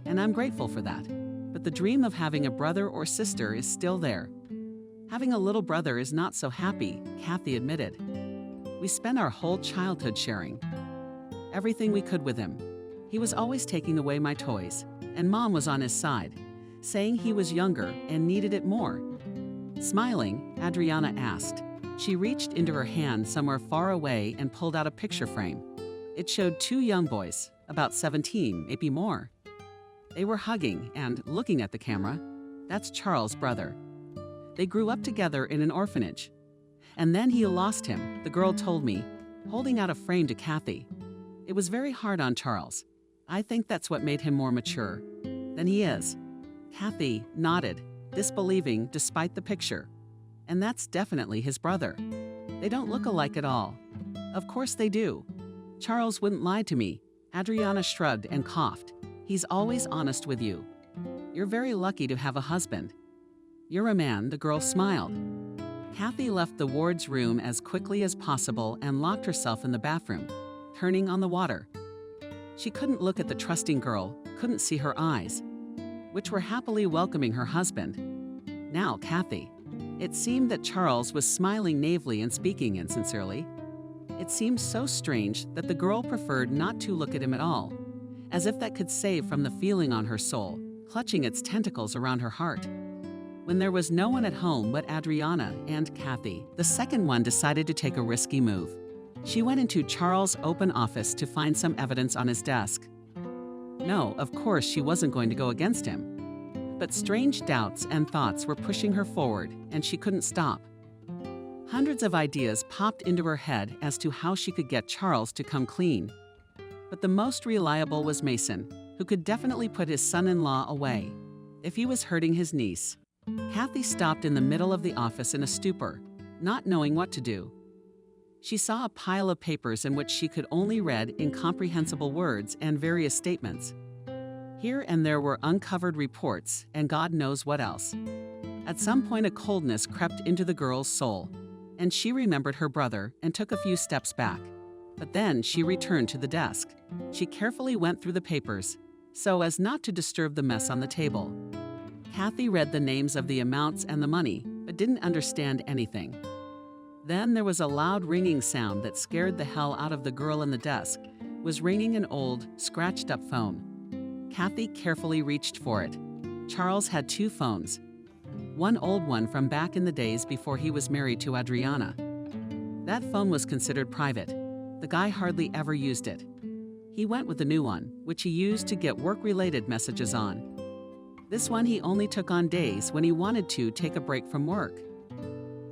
And I'm grateful for that. But the dream of having a brother or sister is still there. Having a little brother is not so happy, Kathy admitted. We spent our whole childhood sharing everything we could with him. He was always taking away my toys, and Mom was on his side, saying he was younger and needed it more. Smiling, Adriana asked. She reached into her hand somewhere far away and pulled out a picture frame. It showed two young boys, about 17, maybe more. They were hugging and looking at the camera. That's Charles' brother. They grew up together in an orphanage. And then he lost him, the girl told me, holding out a frame to Kathy. It was very hard on Charles. I think that's what made him more mature than he is. Kathy nodded, disbelieving despite the picture. And that's definitely his brother. They don't look alike at all. Of course they do. Charles wouldn't lie to me. Adriana shrugged and coughed. He's always honest with you. You're very lucky to have a husband. You're a man, the girl smiled. Kathy left the ward's room as quickly as possible and locked herself in the bathroom, turning on the water. She couldn't look at the trusting girl, couldn't see her eyes, which were happily welcoming her husband. Now Kathy. It seemed that Charles was smiling naively and speaking insincerely. It seemed so strange that the girl preferred not to look at him at all, as if that could save from the feeling on her soul, clutching its tentacles around her heart. When there was no one at home but Adriana and Kathy, the second one decided to take a risky move. She went into Charles' open office to find some evidence on his desk. No, of course she wasn't going to go against him. But strange doubts and thoughts were pushing her forward, and she couldn't stop. Hundreds of ideas popped into her head as to how she could get Charles to come clean. But the most reliable was Mason, who could definitely put his son-in-law away if he was hurting his niece. Kathy stopped in the middle of the office in a stupor, not knowing what to do. She saw a pile of papers in which she could only read incomprehensible words and various statements. Here and there were uncovered reports and God knows what else. At some point, a coldness crept into the girl's soul, and she remembered her brother and took a few steps back. But then she returned to the desk. She carefully went through the papers, so as not to disturb the mess on the table. Kathy read the names of the amounts and the money, but didn't understand anything. Then there was a loud ringing sound that scared the hell out of the girl in the desk. It was ringing an old, scratched-up phone. Kathy carefully reached for it. Charles had two phones. One old one from back in the days before he was married to Adriana. That phone was considered private. The guy hardly ever used it. He went with the new one, which he used to get work-related messages on. This one he only took on days when he wanted to take a break from work.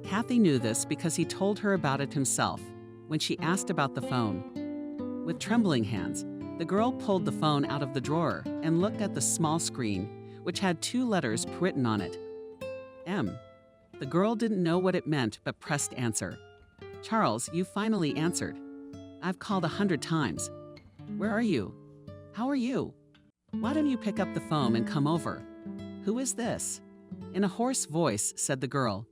Kathy knew this because he told her about it himself when she asked about the phone. With trembling hands, the girl pulled the phone out of the drawer and looked at the small screen, which had two letters written on it. M. The girl didn't know what it meant but pressed answer. Charles, you finally answered. I've called 100 times. Where are you? How are you? Why don't you pick up the phone and come over? Who is this? In a hoarse voice, said the girl.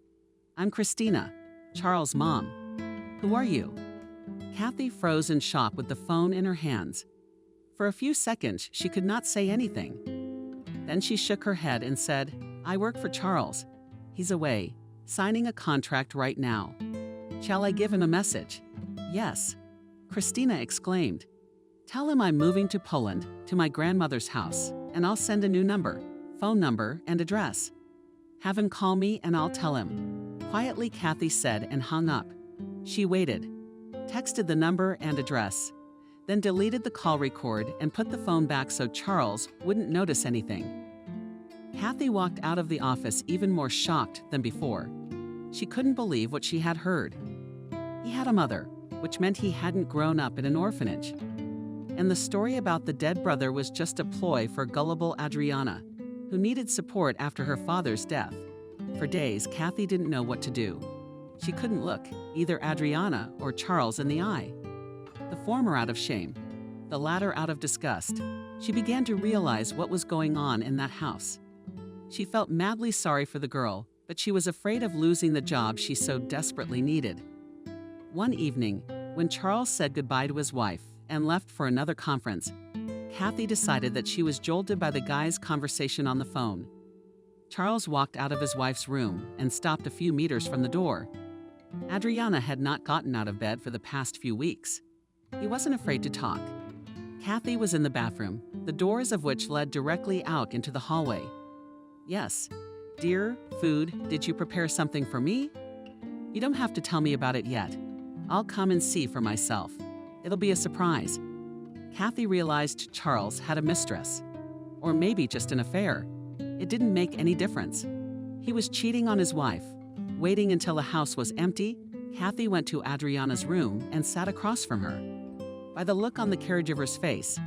I'm Christina, Charles' mom. Who are you? Kathy froze in shock with the phone in her hands. For a few seconds, she could not say anything. Then she shook her head and said, I work for Charles. He's away, signing a contract right now. Shall I give him a message? Yes. Christina exclaimed. Tell him I'm moving to Poland, to my grandmother's house, and I'll send a new number, phone number, and address. Have him call me and I'll tell him. Quietly, Kathy said and hung up. She waited, texted the number and address, then deleted the call record and put the phone back so Charles wouldn't notice anything. Kathy walked out of the office even more shocked than before. She couldn't believe what she had heard. He had a mother, which meant he hadn't grown up in an orphanage. And the story about the dead brother was just a ploy for gullible Adriana, who needed support after her father's death. For days, Kathy didn't know what to do. She couldn't look either Adriana or Charles in the eye. The former out of shame, the latter out of disgust. She began to realize what was going on in that house. She felt madly sorry for the girl, but she was afraid of losing the job she so desperately needed. One evening, when Charles said goodbye to his wife and left for another conference, Kathy decided that she was jolted by the guy's conversation on the phone. Charles walked out of his wife's room and stopped a few meters from the door. Adriana had not gotten out of bed for the past few weeks. He wasn't afraid to talk. Kathy was in the bathroom, the doors of which led directly out into the hallway. Yes. Dear, food, did you prepare something for me? You don't have to tell me about it yet. I'll come and see for myself. It'll be a surprise. Kathy realized Charles had a mistress. Or maybe just an affair. It didn't make any difference. He was cheating on his wife. Waiting until the house was empty, Kathy went to Adriana's room and sat across from her. By the look on the caregiver's face,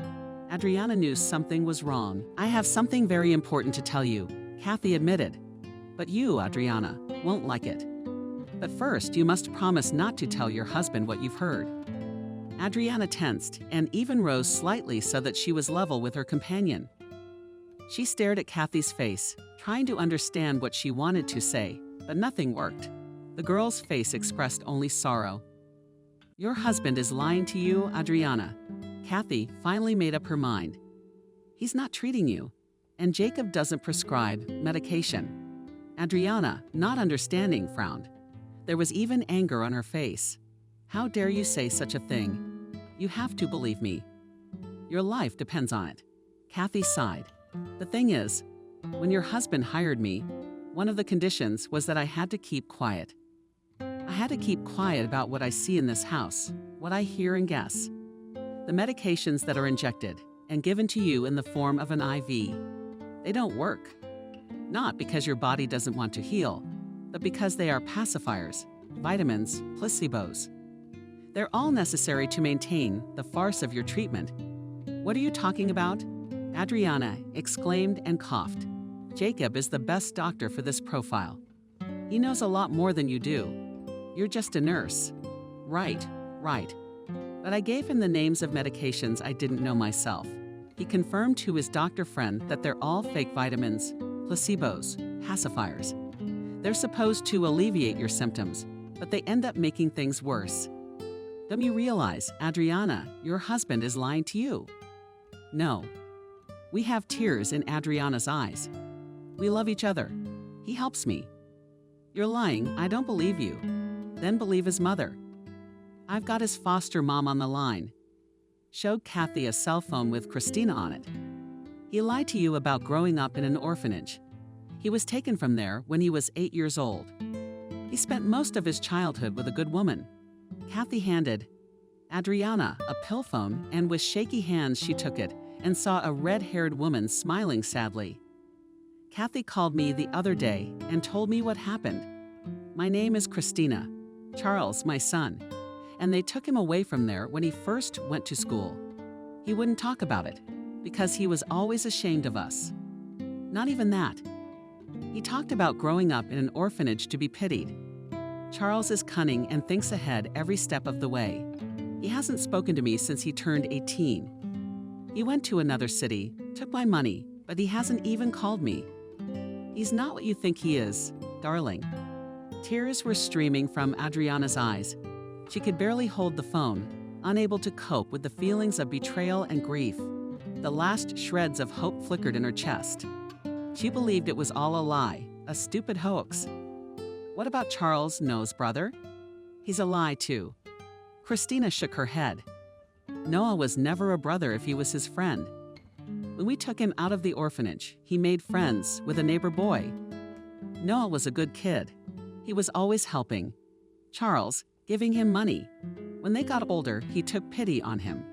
Adriana knew something was wrong. I have something very important to tell you, Kathy admitted. But you, Adriana, won't like it. But first, you must promise not to tell your husband what you've heard. Adriana tensed and even rose slightly so that she was level with her companion. She stared at Kathy's face, trying to understand what she wanted to say, but nothing worked. The girl's face expressed only sorrow. Your husband is lying to you, Adriana. Kathy finally made up her mind. He's not treating you, and Jacob doesn't prescribe medication. Adriana, not understanding, frowned. There was even anger on her face. How dare you say such a thing? You have to believe me. Your life depends on it. Kathy sighed. The thing is, when your husband hired me, one of the conditions was that I had to keep quiet. I had to keep quiet about what I see in this house, what I hear and guess. The medications that are injected and given to you in the form of an IV, they don't work. Not because your body doesn't want to heal, but because they are pacifiers, vitamins, placebos. They're all necessary to maintain the farce of your treatment. What are you talking about? Adriana exclaimed and coughed. Jacob is the best doctor for this profile. He knows a lot more than you do. You're just a nurse. Right. But I gave him the names of medications I didn't know myself. He confirmed to his doctor friend that they're all fake vitamins, placebos, pacifiers. They're supposed to alleviate your symptoms, but they end up making things worse. Don't you realize, Adriana, your husband is lying to you? No. We have tears in Adriana's eyes. We love each other. He helps me. You're lying. I don't believe you. then believe his mother. I've got his foster mom on the line. Showed Kathy a cell phone with Christina on it. He lied to you about growing up in an orphanage. He was taken from there when he was 8 years old. He spent most of his childhood with a good woman. Kathy handed Adriana a pill phone, and with shaky hands she took it and saw a red-haired woman smiling sadly. Kathy called me the other day and told me what happened. My name is Christina, Charles, my son, and they took him away from there when he first went to school. He wouldn't talk about it because he was always ashamed of us. Not even that. He talked about growing up in an orphanage to be pitied. Charles is cunning and thinks ahead every step of the way. He hasn't spoken to me since he turned 18. He went to another city, took my money, but he hasn't even called me. He's not what you think he is, darling. Tears were streaming from Adriana's eyes. She could barely hold the phone, unable to cope with the feelings of betrayal and grief. The last shreds of hope flickered in her chest. She believed it was all a lie, a stupid hoax. What about Charles' nose brother? He's a lie, too. Christina shook her head. Noah was never a brother if he was his friend. When we took him out of the orphanage, he made friends with a neighbor boy. Noah was a good kid. He was always helping. Charles, giving him money. When they got older, he took pity on him.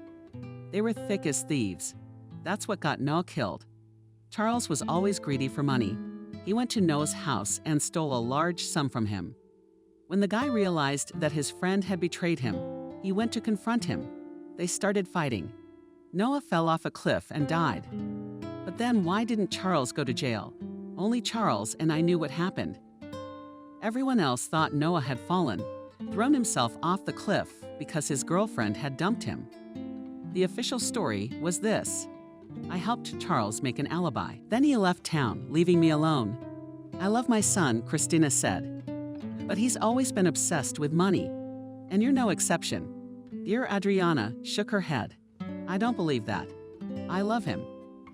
They were thick as thieves. That's what got Noah killed. Charles was always greedy for money. He went to Noah's house and stole a large sum from him. When the guy realized that his friend had betrayed him, he went to confront him. They started fighting. Noah fell off a cliff and died. But then why didn't Charles go to jail? Only Charles, and I knew what happened. Everyone else thought Noah had fallen, thrown himself off the cliff because his girlfriend had dumped him. The official story was this. I helped Charles make an alibi. Then he left town, leaving me alone. I love my son, Christina said. But he's always been obsessed with money. And you're no exception. Dear Adriana shook her head. I don't believe that. I love him.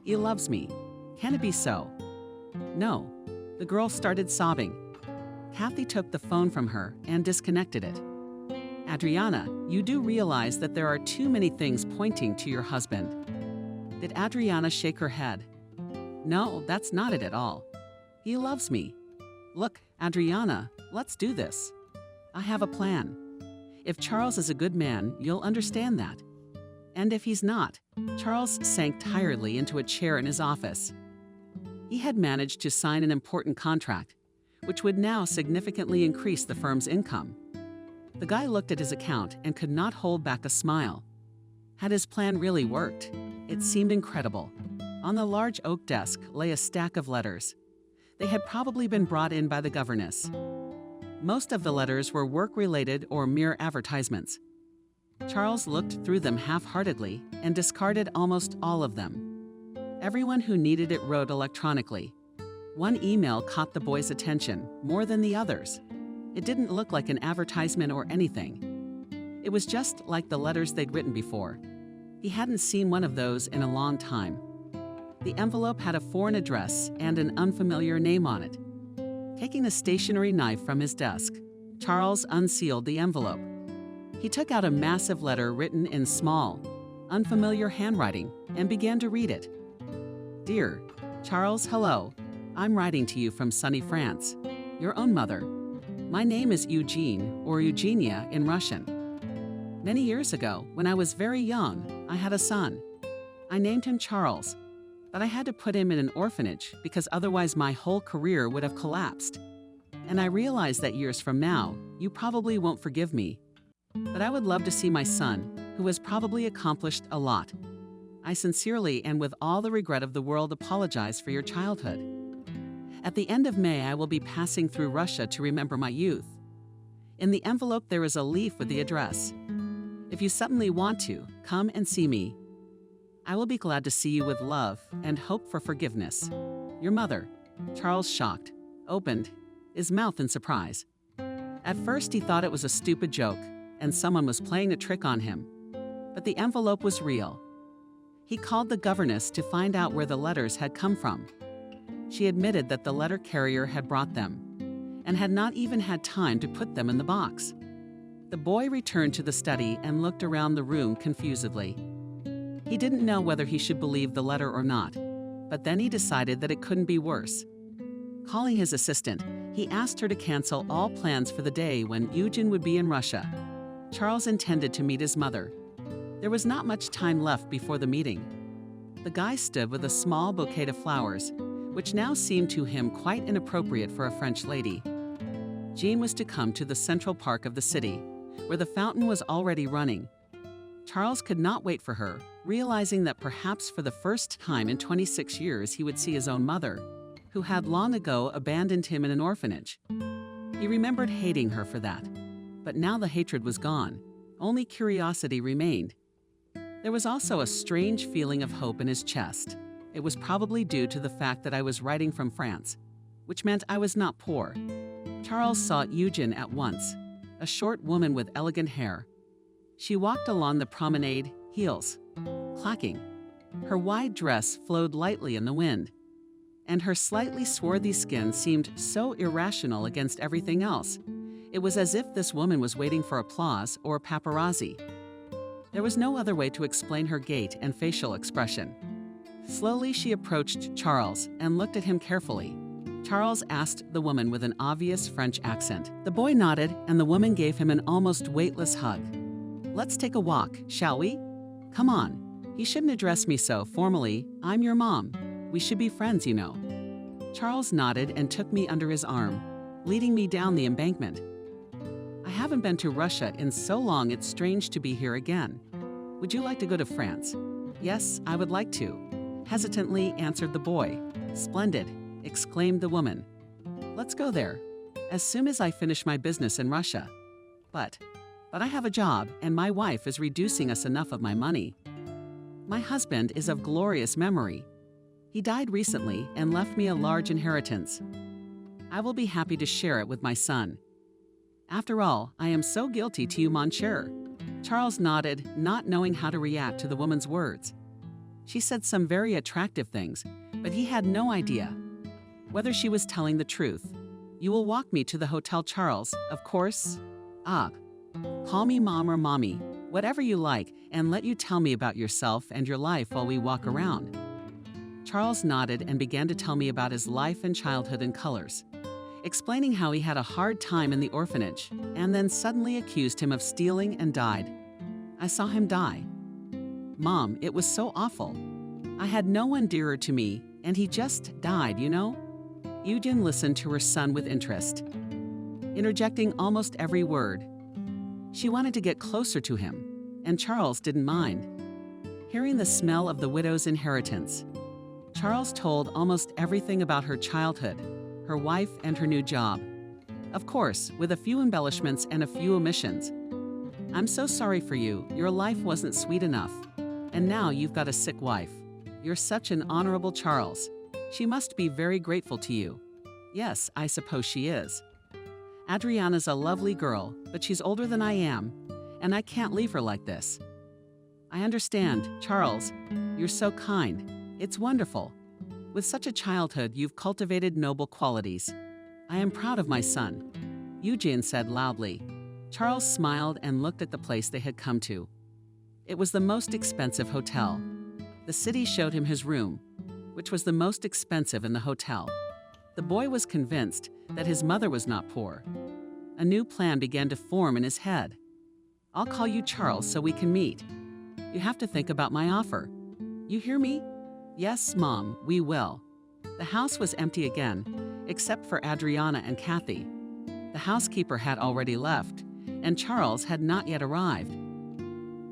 He loves me. Can it be so? No. The girl started sobbing. Kathy took the phone from her and disconnected it. Adriana, you do realize that there are too many things pointing to your husband. Did Adriana shake her head? No, that's not it at all. He loves me. Look, Adriana, let's do this. I have a plan. If Charles is a good man, you'll understand that. And if he's not, Charles sank tiredly into a chair in his office. He had managed to sign an important contract, which would now significantly increase the firm's income. The guy looked at his account and could not hold back a smile. Had his plan really worked? It seemed incredible. On the large oak desk lay a stack of letters. They had probably been brought in by the governess. Most of the letters were work-related or mere advertisements. Charles looked through them half-heartedly and discarded almost all of them. Everyone who needed it wrote electronically. One email caught the boy's attention more than the others. It didn't look like an advertisement or anything. It was just like the letters they'd written before. He hadn't seen one of those in a long time. The envelope had a foreign address and an unfamiliar name on it. Taking a stationery knife from his desk, Charles unsealed the envelope. He took out a massive letter written in small, unfamiliar handwriting and began to read it. Dear Charles, hello. I'm writing to you from sunny France, your own mother. My name is Eugene, or Eugenia in Russian. Many years ago, when I was very young, I had a son. I named him Charles, but I had to put him in an orphanage because otherwise my whole career would have collapsed. And I realize that years from now, you probably won't forgive me. But I would love to see my son, who has probably accomplished a lot. I sincerely and with all the regret of the world apologize for your childhood. At the end of May, I will be passing through Russia to remember my youth. In the envelope, there is a leaf with the address. If you suddenly want to, come and see me. I will be glad to see you with love and hope for forgiveness. Your mother. Charles, shocked, opened his mouth in surprise. At first, he thought it was a stupid joke and someone was playing a trick on him. But the envelope was real. He called the governess to find out where the letters had come from. She admitted that the letter carrier had brought them and had not even had time to put them in the box. The boy returned to the study and looked around the room confusedly. He didn't know whether he should believe the letter or not, but then he decided that it couldn't be worse. Calling his assistant, he asked her to cancel all plans for the day when Eugen would be in Russia. Charles intended to meet his mother. There was not much time left before the meeting. The guy stood with a small bouquet of flowers, which now seemed to him quite inappropriate for a French lady. Jean was to come to the central park of the city, where the fountain was already running. Charles could not wait for her, realizing that perhaps for the first time in 26 years he would see his own mother, who had long ago abandoned him in an orphanage. He remembered hating her for that, but now the hatred was gone. Only curiosity remained. There was also a strange feeling of hope in his chest. It was probably due to the fact that I was writing from France, which meant I was not poor. Charles saw Eugen at once, a short woman with elegant hair. She walked along the promenade, heels clacking. Her wide dress flowed lightly in the wind, and her slightly swarthy skin seemed so irrational against everything else. It was as if this woman was waiting for applause or paparazzi. There was no other way to explain her gait and facial expression. Slowly, she approached Charles and looked at him carefully. Charles asked the woman with an obvious French accent. The boy nodded, and the woman gave him an almost weightless hug. "Let's take a walk, shall we? Come on. You shouldn't address me so formally. I'm your mom. We should be friends, you know." Charles nodded and took me under his arm, leading me down the embankment. I haven't been to Russia in so long it's strange to be here again. Would you like to go to France? Yes, I would like to, hesitantly answered the boy. Splendid, exclaimed the woman. Let's go there, as soon as I finish my business in Russia. But I have a job, and my wife is reducing us enough of my money. My husband is of glorious memory. He died recently and left me a large inheritance. I will be happy to share it with my son. After all, I am so guilty to you, mon cher. Charles nodded, not knowing how to react to the woman's words. She said some very attractive things, but he had no idea whether she was telling the truth. You will walk me to the Hotel Charles, of course? Ah, call me mom or mommy, whatever you like, and let you tell me about yourself and your life while we walk around. Charles nodded and began to tell me about his life and childhood in colors, explaining how he had a hard time in the orphanage and then suddenly accused him of stealing and died. I saw him die. Mom, it was so awful. I had no one dearer to me, and he just died, you know? Eugen listened to her son with interest, interjecting almost every word. She wanted to get closer to him, and Charles didn't mind. Hearing the smell of the widow's inheritance, Charles told almost everything about her childhood, her wife, and her new job. Of course, with a few embellishments and a few omissions. I'm so sorry for you. Your life wasn't sweet enough. And now you've got a sick wife. You're such an honorable Charles. She must be very grateful to you. Yes, I suppose she is. Adriana's a lovely girl, but she's older than I am, and I can't leave her like this. I understand, Charles. You're so kind. It's wonderful. With such a childhood, you've cultivated noble qualities. I am proud of my son, Eugen said loudly. Charles smiled and looked at the place they had come to. It was the most expensive hotel. The city showed him his room, which was the most expensive in the hotel. The boy was convinced that his mother was not poor. A new plan began to form in his head. I'll call you Charles so we can meet. You have to think about my offer. You hear me? Yes, Mom, we will. The house was empty again, except for Adriana and Kathy. The housekeeper had already left, and Charles had not yet arrived.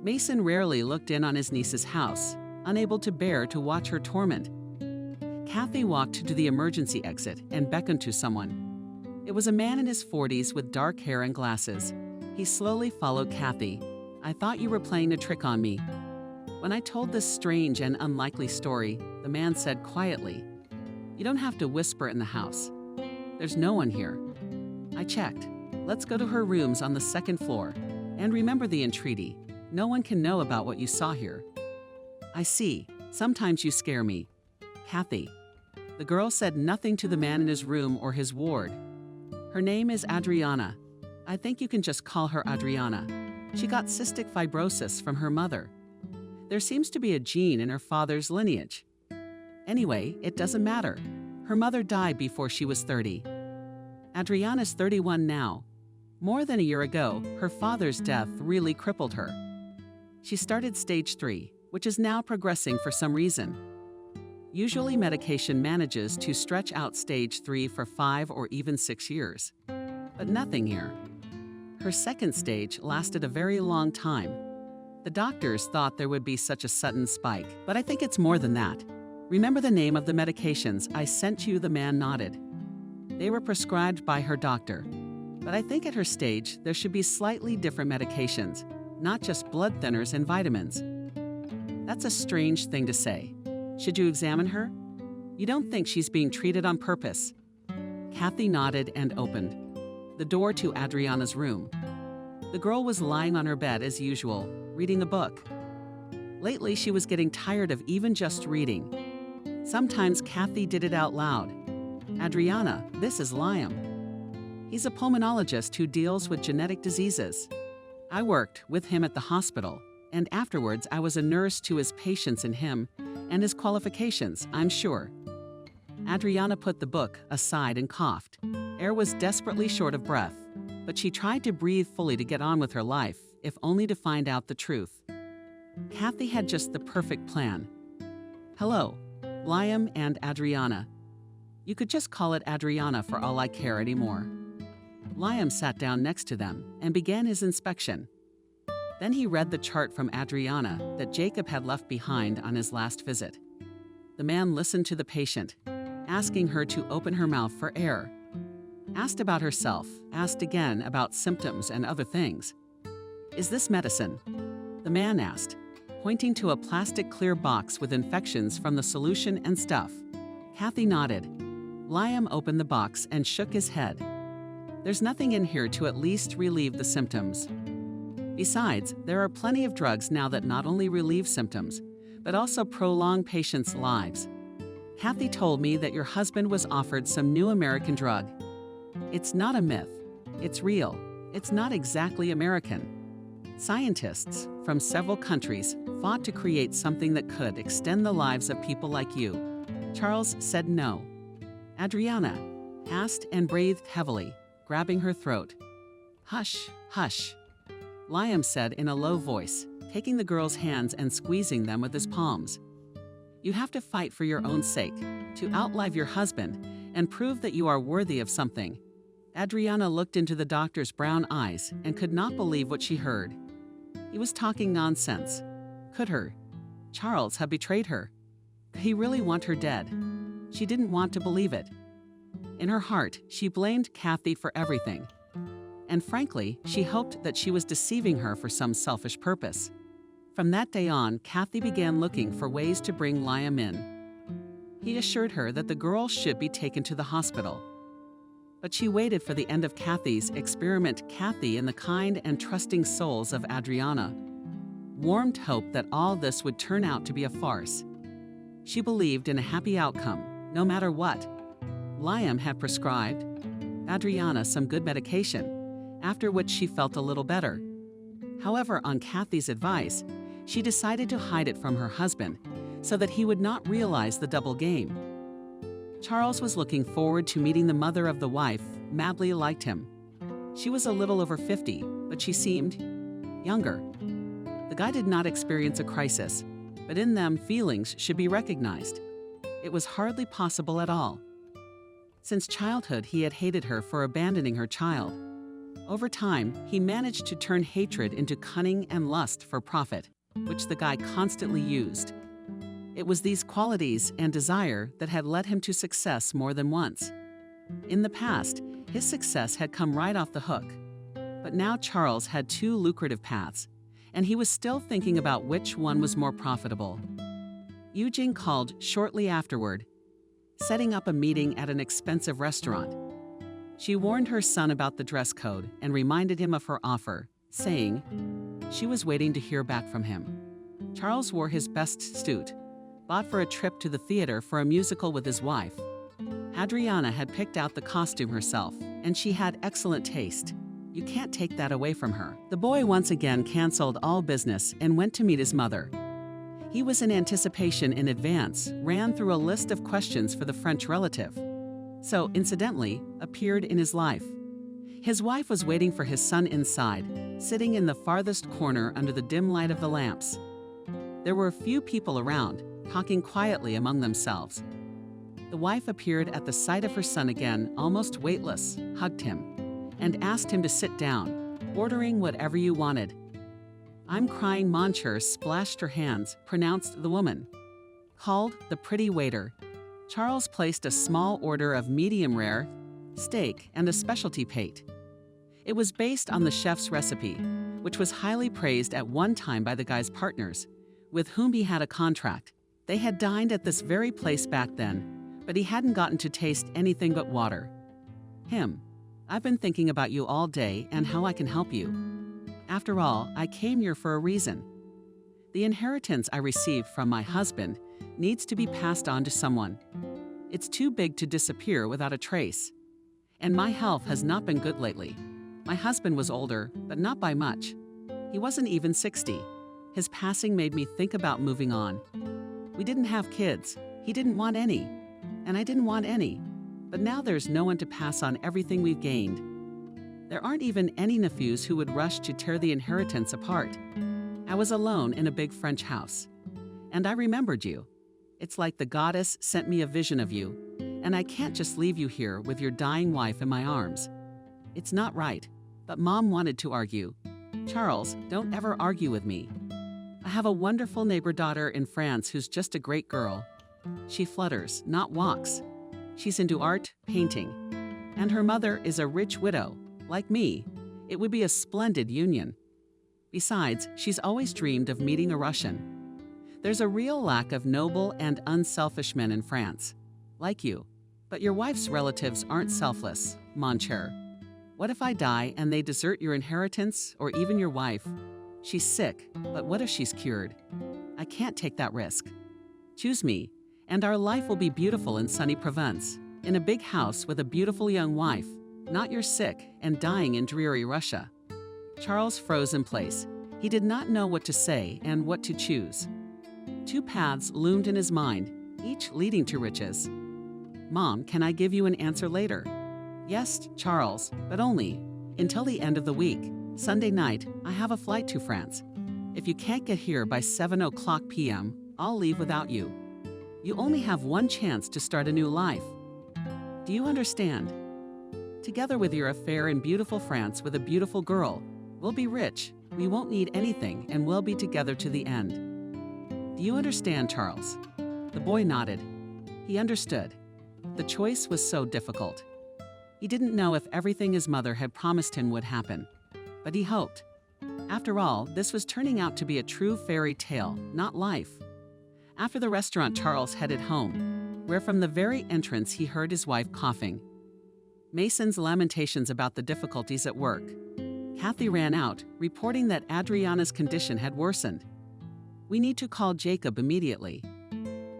Mason rarely looked in on his niece's house, unable to bear to watch her torment. Kathy walked to the emergency exit and beckoned to someone. It was a man in his 40s with dark hair and glasses. He slowly followed Kathy. I thought you were playing a trick on me. When I told this strange and unlikely story, the man said quietly, You don't have to whisper in the house. There's no one here. I checked. Let's go to her rooms on the second floor. And remember the entreaty. No one can know about what you saw here. I see. Sometimes you scare me. Kathy. The girl said nothing to the man in his room or his ward. Her name is Adriana. I think you can just call her Adriana. She got cystic fibrosis from her mother. There seems to be a gene in her father's lineage. Anyway, it doesn't matter. Her mother died before she was 30. Adriana's 31 now. More than a year ago, her father's death really crippled her. She started stage 3, which is now progressing for some reason. Usually medication manages to stretch out stage 3 for 5 or even 6 years. But nothing here. Her second stage lasted a very long time. The doctors thought there would be such a sudden spike, but I think it's more than that. Remember the name of the medications I sent you? The man nodded. They were prescribed by her doctor. But I think at her stage, there should be slightly different medications, not just blood thinners and vitamins. That's a strange thing to say. Should you examine her? You don't think she's being treated on purpose? Kathy nodded and opened the door to Adriana's room. The girl was lying on her bed as usual, reading a book. Lately, she was getting tired of even just reading. Sometimes Kathy did it out loud. Adriana, this is Liam. He's a pulmonologist who deals with genetic diseases. I worked with him at the hospital, and afterwards I was a nurse to his patients and him, and his qualifications, I'm sure. Adriana put the book aside and coughed. Air was desperately short of breath, but she tried to breathe fully to get on with her life, if only to find out the truth. Kathy had just the perfect plan. Hello, Liam and Adriana. You could just call it Adriana for all I care anymore. Liam sat down next to them and began his inspection. Then he read the chart from Adriana that Jacob had left behind on his last visit. The man listened to the patient, asking her to open her mouth for air. Asked about herself, asked again about symptoms and other things. Is this medicine? The man asked, pointing to a plastic clear box with infections from the solution and stuff. Kathy nodded. Liam opened the box and shook his head. There's nothing in here to at least relieve the symptoms. Besides, there are plenty of drugs now that not only relieve symptoms, but also prolong patients' lives. Kathy told me that your husband was offered some new American drug. It's not a myth. It's real. It's not exactly American. Scientists from several countries fought to create something that could extend the lives of people like you. Charles said no. Adriana asked and breathed heavily, grabbing her throat. Hush, hush. Liam said in a low voice, taking the girl's hands and squeezing them with his palms. You have to fight for your own sake, to outlive your husband, and prove that you are worthy of something. Adriana looked into the doctor's brown eyes and could not believe what she heard. He was talking nonsense. Could her? Charles had betrayed her. Could he really want her dead? She didn't want to believe it. In her heart, she blamed Kathy for everything. And frankly, she hoped that she was deceiving her for some selfish purpose. From that day on, Kathy began looking for ways to bring Liam in. He assured her that the girl should be taken to the hospital. But she waited for the end of Kathy's experiment. Kathy, in the kind and trusting souls of Adriana, warmed hope that all this would turn out to be a farce. She believed in a happy outcome, no matter what. Liam had prescribed Adriana some good medication, after which she felt a little better. However, on Kathy's advice, she decided to hide it from her husband so that he would not realize the double game. Charles was looking forward to meeting the mother of the wife, madly liked him. She was a little over 50, but she seemed younger. The guy did not experience a crisis, but in them feelings should be recognized. It was hardly possible at all. Since childhood, he had hated her for abandoning her child. Over time, he managed to turn hatred into cunning and lust for profit, which the guy constantly used. It was these qualities and desire that had led him to success more than once. In the past, his success had come right off the hook. But now Charles had two lucrative paths, and he was still thinking about which one was more profitable. Eugene called shortly afterward, setting up a meeting at an expensive restaurant. She warned her son about the dress code and reminded him of her offer, saying she was waiting to hear back from him. Charles wore his best suit, bought for a trip to the theater for a musical with his wife. Adriana had picked out the costume herself, and she had excellent taste. You can't take that away from her. The boy once again canceled all business and went to meet his mother. He was in anticipation in advance, ran through a list of questions for the French relative. So, incidentally, appeared in his life. His wife was waiting for his son inside, sitting in the farthest corner under the dim light of the lamps. There were a few people around, talking quietly among themselves. The wife appeared at the sight of her son again, almost weightless, hugged him, and asked him to sit down, ordering whatever you wanted. "I'm crying," Monsieur splashed her hands, pronounced the woman. Called the pretty waiter. Charles placed a small order of medium rare, steak, and a specialty pate. It was based on the chef's recipe, which was highly praised at one time by the guy's partners, with whom he had a contract. They had dined at this very place back then, but he hadn't gotten to taste anything but water. Him. "I've been thinking about you all day and how I can help you. After all, I came here for a reason. The inheritance I received from my husband needs to be passed on to someone. It's too big to disappear without a trace. And my health has not been good lately. My husband was older, but not by much. He wasn't even 60. His passing made me think about moving on. We didn't have kids. He didn't want any. And I didn't want any. But now there's no one to pass on everything we've gained. There aren't even any nephews who would rush to tear the inheritance apart. I was alone in a big French house. And I remembered you. It's like the goddess sent me a vision of you, and I can't just leave you here with your dying wife in my arms. It's not right, but Mom wanted to argue. Charles, don't ever argue with me. I have a wonderful neighbor daughter in France who's just a great girl. She flutters, not walks. She's into art, painting. And her mother is a rich widow. Like me, it would be a splendid union. Besides, she's always dreamed of meeting a Russian. There's a real lack of noble and unselfish men in France, like you. But your wife's relatives aren't selfless, mon cher. What if I die and they desert your inheritance, or even your wife? She's sick, but what if she's cured? I can't take that risk. Choose me, and our life will be beautiful in sunny Provence, in a big house with a beautiful young wife, not your sick and dying in dreary Russia." Charles froze in place. He did not know what to say and what to choose. Two paths loomed in his mind, each leading to riches. "Mom, can I give you an answer later?" "Yes, Charles, but only until the end of the week. Sunday night, I have a flight to France. If you can't get here by 7:00 p.m., I'll leave without you. You only have one chance to start a new life. Do you understand? Together with your affair in beautiful France with a beautiful girl, we'll be rich, we won't need anything, and we'll be together to the end. Do you understand, Charles?" The boy nodded. He understood. The choice was so difficult. He didn't know if everything his mother had promised him would happen, but he hoped. After all, this was turning out to be a true fairy tale, not life. After the restaurant, Charles headed home, where from the very entrance he heard his wife coughing. Mason's lamentations about the difficulties at work. Kathy ran out, reporting that Adriana's condition had worsened. "We need to call Jacob immediately.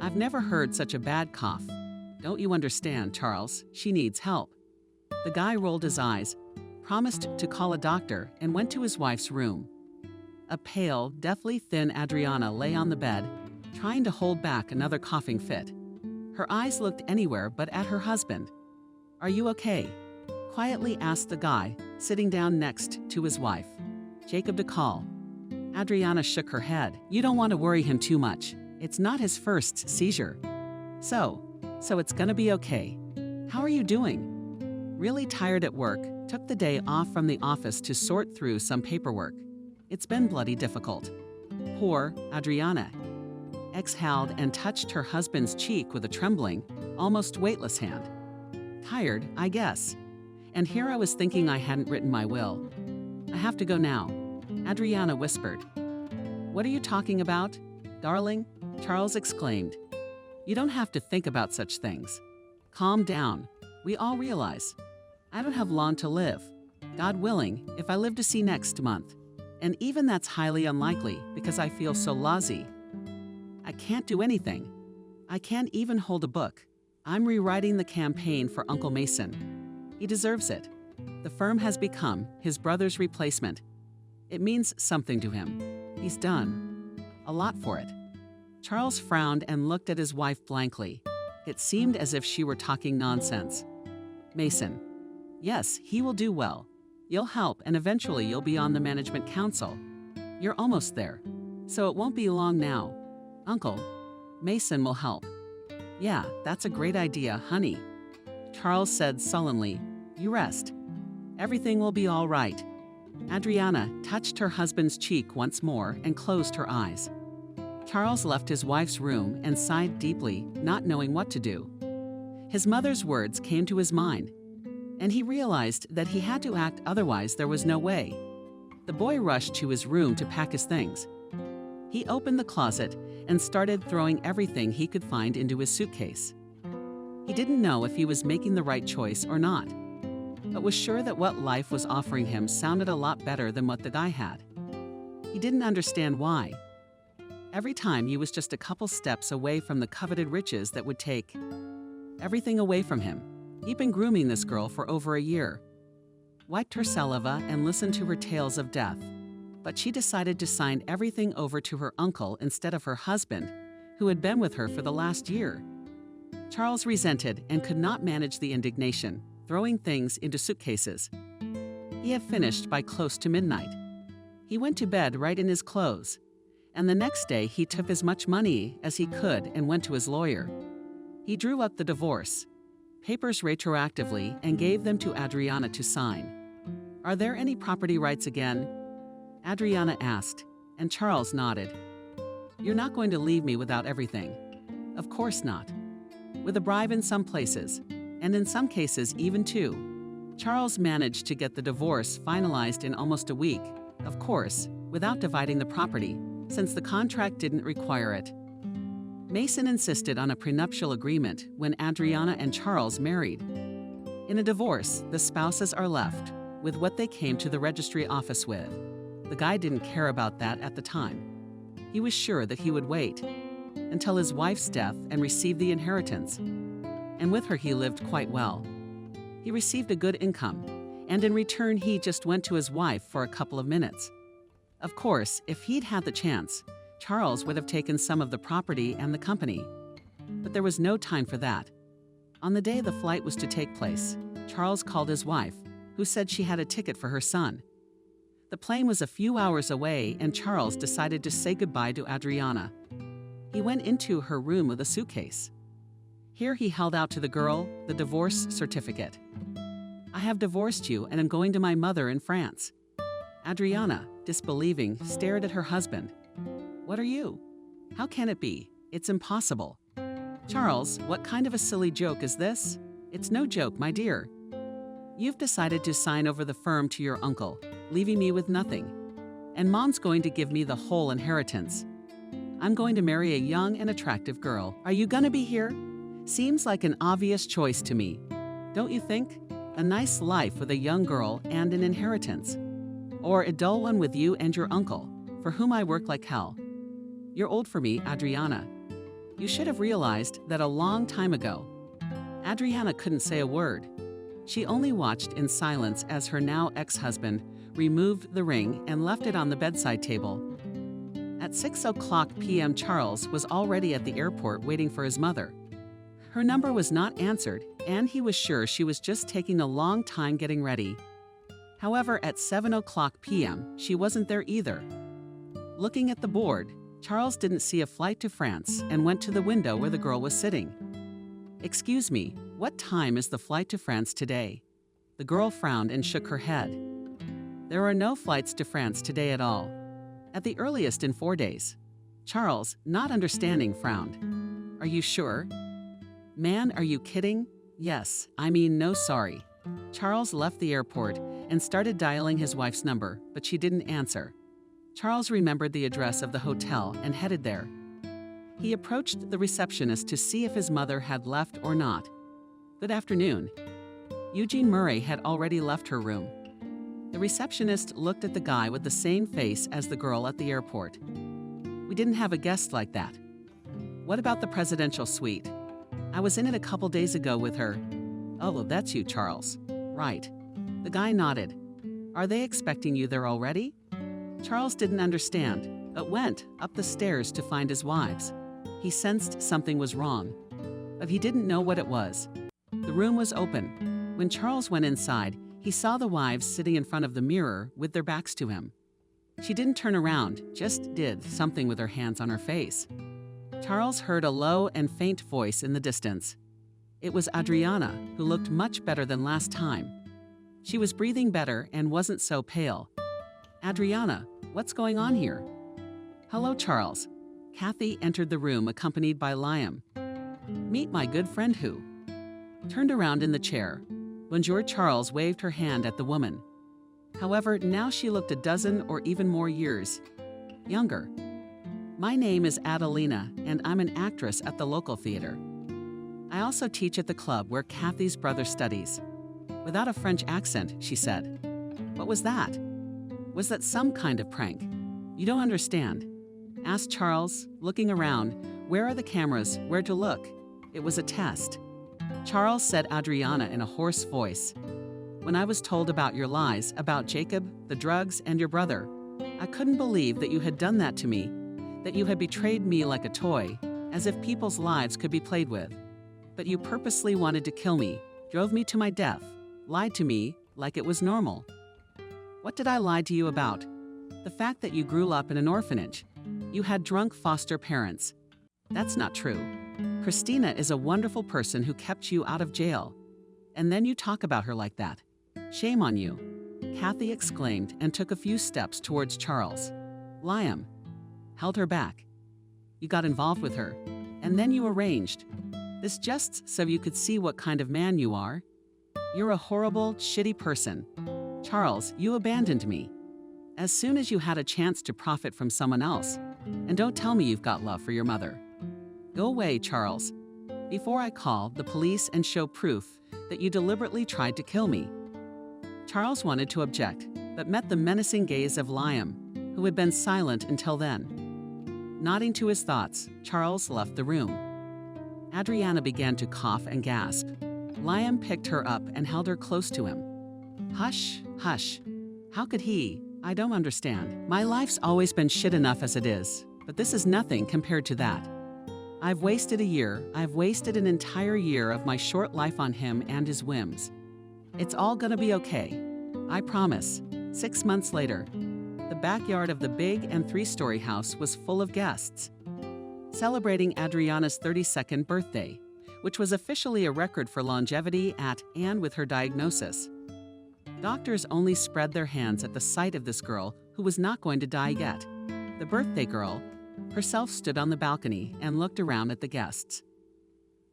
I've never heard such a bad cough. Don't you understand, Charles? She needs help." The guy rolled his eyes, promised to call a doctor, and went to his wife's room. A pale, deathly thin Adriana lay on the bed, trying to hold back another coughing fit. Her eyes looked anywhere but at her husband. "Are you okay?" quietly asked the guy, sitting down next to his wife. "Jacob to call." Adriana shook her head. "You don't want to worry him too much. It's not his first seizure. So it's gonna be okay. How are you doing?" Really tired at work, took the day off from the office to sort through some paperwork. It's been bloody difficult. Poor Adriana. Exhaled and touched her husband's cheek with a trembling, almost weightless hand. "Tired, I guess. And here I was thinking I hadn't written my will. I have to go now," Adriana whispered. "What are you talking about, darling?" Charles exclaimed. "You don't have to think about such things. Calm down. We all realize. I don't have long to live. God willing, if I live to see next month. And even that's highly unlikely because I feel so lousy. I can't do anything. I can't even hold a book. I'm rewriting the campaign for Uncle Mason. He deserves it. The firm has become his brother's replacement. It means something to him. He's done a lot for it. Charles frowned and looked at his wife blankly. It seemed as if she were talking nonsense. Mason: yes, he will do well. You'll help, and eventually you'll be on the management council. You're almost there, so it won't be long now. Uncle, Mason will help. Yeah, that's a great idea, honey. Charles said sullenly. You rest. Everything will be all right. Adriana touched her husband's cheek once more and closed her eyes. Charles left his wife's room and sighed deeply, not knowing what to do. His mother's words came to his mind, and he realized that he had to act, otherwise there was no way. The boy rushed to his room to pack his things. He opened the closet and started throwing everything he could find into his suitcase. He didn't know if he was making the right choice or not, but was sure that what life was offering him sounded a lot better than what the guy had. He didn't understand why. Every time he was just a couple steps away from the coveted riches that would take everything away from him. He'd been grooming this girl for over a year, wiped her saliva and listened to her tales of death. But she decided to sign everything over to her uncle instead of her husband, who had been with her for the last year. Charles resented and could not manage the indignation, throwing things into suitcases. He had finished by close to midnight. He went to bed right in his clothes, and the next day he took as much money as he could and went to his lawyer. He drew up the divorce papers retroactively and gave them to Adriana to sign. Are there any property rights again? Adriana asked, and Charles nodded. You're not going to leave me without everything. Of course not. With a bribe in some places, and in some cases even two. Charles managed to get the divorce finalized in almost a week, of course, without dividing the property, since the contract didn't require it. Mason insisted on a prenuptial agreement when Adriana and Charles married. In a divorce, the spouses are left with what they came to the registry office with. The guy didn't care about that at the time. He was sure that he would wait until his wife's death and receive the inheritance. And with her he lived quite well. He received a good income, and in return he just went to his wife for a couple of minutes. Of course, if he'd had the chance, Charles would have taken some of the property and the company. But there was no time for that. On the day the flight was to take place, Charles called his wife, who said she had a ticket for her son. The plane was a few hours away, and Charles decided to say goodbye to Adriana. He went into her room with a suitcase. Here he held out to the girl the divorce certificate. I have divorced you and am going to my mother in France. Adriana, disbelieving, stared at her husband. What are you? How can it be? It's impossible. Charles, what kind of a silly joke is this? It's no joke, my dear. You've decided to sign over the firm to your uncle, leaving me with nothing. And Mom's going to give me the whole inheritance. I'm going to marry a young and attractive girl. Are you gonna be here? Seems like an obvious choice to me. Don't you think? A nice life with a young girl and an inheritance. Or a dull one with you and your uncle, for whom I work like hell. You're old for me, Adriana. You should have realized that a long time ago. Adriana couldn't say a word. She only watched in silence as her now ex-husband removed the ring and left it on the bedside table. At 6:00 p.m. Charles was already at the airport waiting for his mother. Her number was not answered, and he was sure she was just taking a long time getting ready. However, at 7:00 p.m., she wasn't there either. Looking at the board, Charles didn't see a flight to France and went to the window where the girl was sitting. Excuse me, what time is the flight to France today? The girl frowned and shook her head. There are no flights to France today at all. At the earliest in 4 days. Charles, not understanding, frowned. Are you sure? Man, are you kidding? Yes, I mean no sorry. Charles left the airport and started dialing his wife's number, but she didn't answer. Charles remembered the address of the hotel and headed there. He approached the receptionist to see if his mother had left or not. Good afternoon. Eugene Murray had already left her room. The receptionist looked at the guy with the same face as the girl at the airport. We didn't have a guest like that. What about the presidential suite? I was in it a couple days ago with her. Oh, that's you, Charles. Right. The guy nodded. Are they expecting you there already? Charles didn't understand, but went up the stairs to find his wives. He sensed something was wrong, but he didn't know what it was. The room was open. When Charles went inside, he saw the wives sitting in front of the mirror with their backs to him. She didn't turn around, just did something with her hands on her face. Charles heard a low and faint voice in the distance. It was Adriana, who looked much better than last time. She was breathing better and wasn't so pale. Adriana, what's going on here? Hello, Charles. Kathy entered the room accompanied by Liam. Meet my good friend who turned around in the chair. Bonjour Charles waved her hand at the woman. However, now she looked a dozen or even more years younger. My name is Adelina, and I'm an actress at the local theater. I also teach at the club where Kathy's brother studies. Without a French accent, she said. What was that? Was that some kind of prank? You don't understand, asked Charles, looking around. Where are the cameras? Where to look? It was a test. Charles said Adriana in a hoarse voice. When I was told about your lies, about Jacob, the drugs, and your brother, I couldn't believe that you had done that to me, that you had betrayed me like a toy, as if people's lives could be played with. But you purposely wanted to kill me, drove me to my death, lied to me like it was normal. What did I lie to you about? The fact that you grew up in an orphanage. You had drunk foster parents. That's not true. Christina is a wonderful person who kept you out of jail. And then you talk about her like that. Shame on you, Kathy exclaimed and took a few steps towards Charles. Liam held her back. You got involved with her, and then you arranged. This just so you could see what kind of man you are. You're a horrible, shitty person. Charles, you abandoned me. As soon as you had a chance to profit from someone else. And don't tell me you've got love for your mother. Go away, Charles, before I call the police and show proof that you deliberately tried to kill me. Charles wanted to object, but met the menacing gaze of Liam, who had been silent until then. Nodding to his thoughts, Charles left the room. Adriana began to cough and gasp. Liam picked her up and held her close to him. Hush, hush. How could he? I don't understand. My life's always been shit enough as it is, but this is nothing compared to that. I've wasted a year. I've wasted an entire year of my short life on him and his whims. It's all gonna be okay. I promise. 6 months later, the backyard of the big and 3-story house was full of guests, celebrating Adriana's 32nd birthday, which was officially a record for longevity at and with her diagnosis. Doctors only spread their hands at the sight of this girl who was not going to die yet. The birthday girl herself stood on the balcony and looked around at the guests.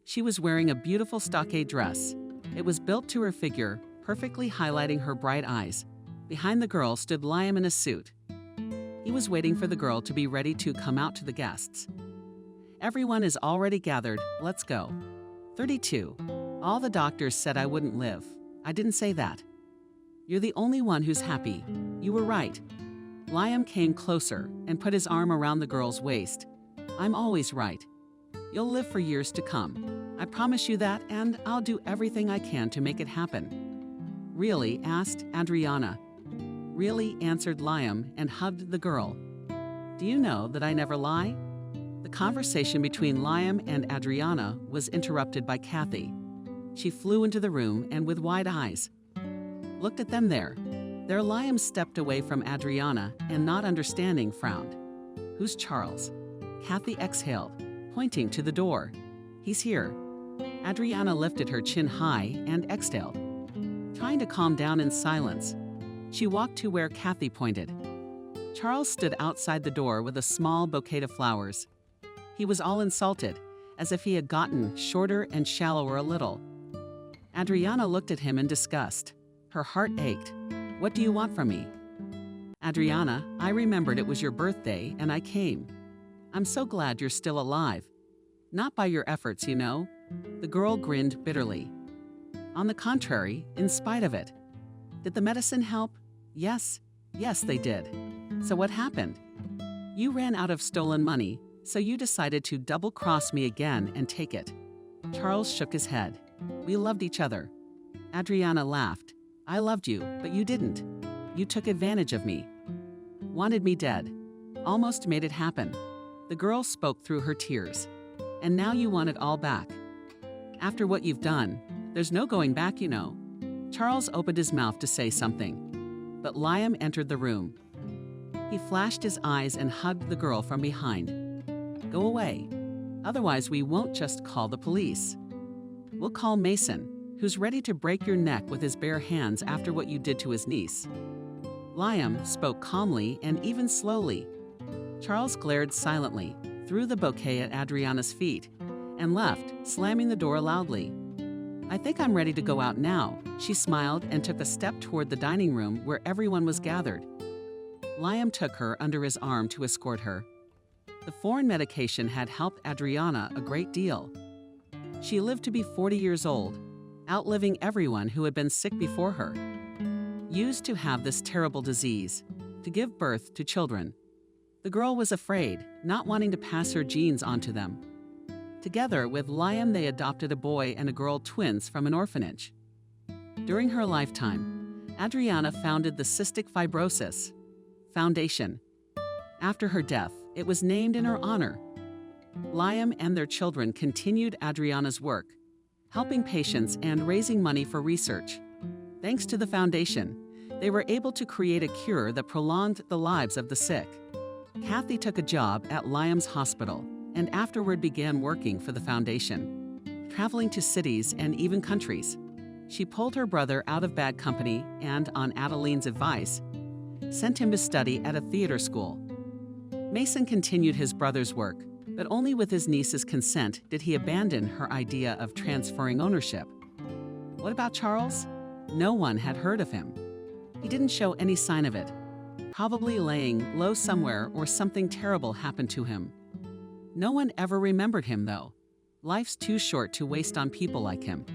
She was wearing a beautiful stockade dress. It was built to her figure, perfectly highlighting her bright eyes. Behind the girl stood Liam in a suit. He was waiting for the girl to be ready to come out to the guests. Everyone is already gathered. Let's go. 32. All the doctors said I wouldn't live. I didn't say that. You're the only one who's happy. You were right. Liam came closer and put his arm around the girl's waist. I'm always right. You'll live for years to come. I promise you that, and I'll do everything I can to make it happen. Really? Asked Adriana. Really? Answered Liam and hugged the girl. Do you know that I never lie? The conversation between Liam and Adriana was interrupted by Kathy. She flew into the room and with wide eyes looked at them there. There Liam stepped away from Adriana and, not understanding, frowned. Who's Charles? Kathy exhaled, pointing to the door. He's here. Adriana lifted her chin high and exhaled, trying to calm down in silence. She walked to where Kathy pointed. Charles stood outside the door with a small bouquet of flowers. He was all insulted, as if he had gotten shorter and shallower a little. Adriana looked at him in disgust. Her heart ached. What do you want from me? Adriana, I remembered it was your birthday and I came. I'm so glad you're still alive. Not by your efforts, you know. The girl grinned bitterly. On the contrary, in spite of it. Did the medicine help? Yes, they did. So what happened? You ran out of stolen money, so you decided to double-cross me again and take it. Charles shook his head. We loved each other. Adriana laughed. I loved you, but you didn't. You took advantage of me. Wanted me dead. Almost made it happen. The girl spoke through her tears. And now you want it all back. After what you've done, there's no going back, you know. Charles opened his mouth to say something, but Liam entered the room. He flashed his eyes and hugged the girl from behind. Go away. Otherwise, we won't just call the police. We'll call Mason, who's ready to break your neck with his bare hands after what you did to his niece. Liam spoke calmly and even slowly. Charles glared silently, threw the bouquet at Adriana's feet, and left, slamming the door loudly. I think I'm ready to go out now, she smiled and took a step toward the dining room where everyone was gathered. Liam took her under his arm to escort her. The foreign medication had helped Adriana a great deal. She lived to be 40 years old, outliving everyone who had been sick before her. Used to have this terrible disease, to give birth to children. The girl was afraid, not wanting to pass her genes on to them. Together with Liam, they adopted a boy and a girl twins from an orphanage. During her lifetime, Adriana founded the Cystic Fibrosis Foundation. After her death, it was named in her honor. Liam and their children continued Adriana's work, helping patients and raising money for research. Thanks to the foundation, they were able to create a cure that prolonged the lives of the sick. Kathy took a job at Liam's hospital and afterward began working for the foundation, traveling to cities and even countries. She pulled her brother out of bad company and, on Adeline's advice, sent him to study at a theater school. Mason continued his brother's work, but only with his niece's consent did he abandon her idea of transferring ownership. What about Charles? No one had heard of him. He didn't show any sign of it, probably laying low somewhere or something terrible happened to him. No one ever remembered him, though. Life's too short to waste on people like him.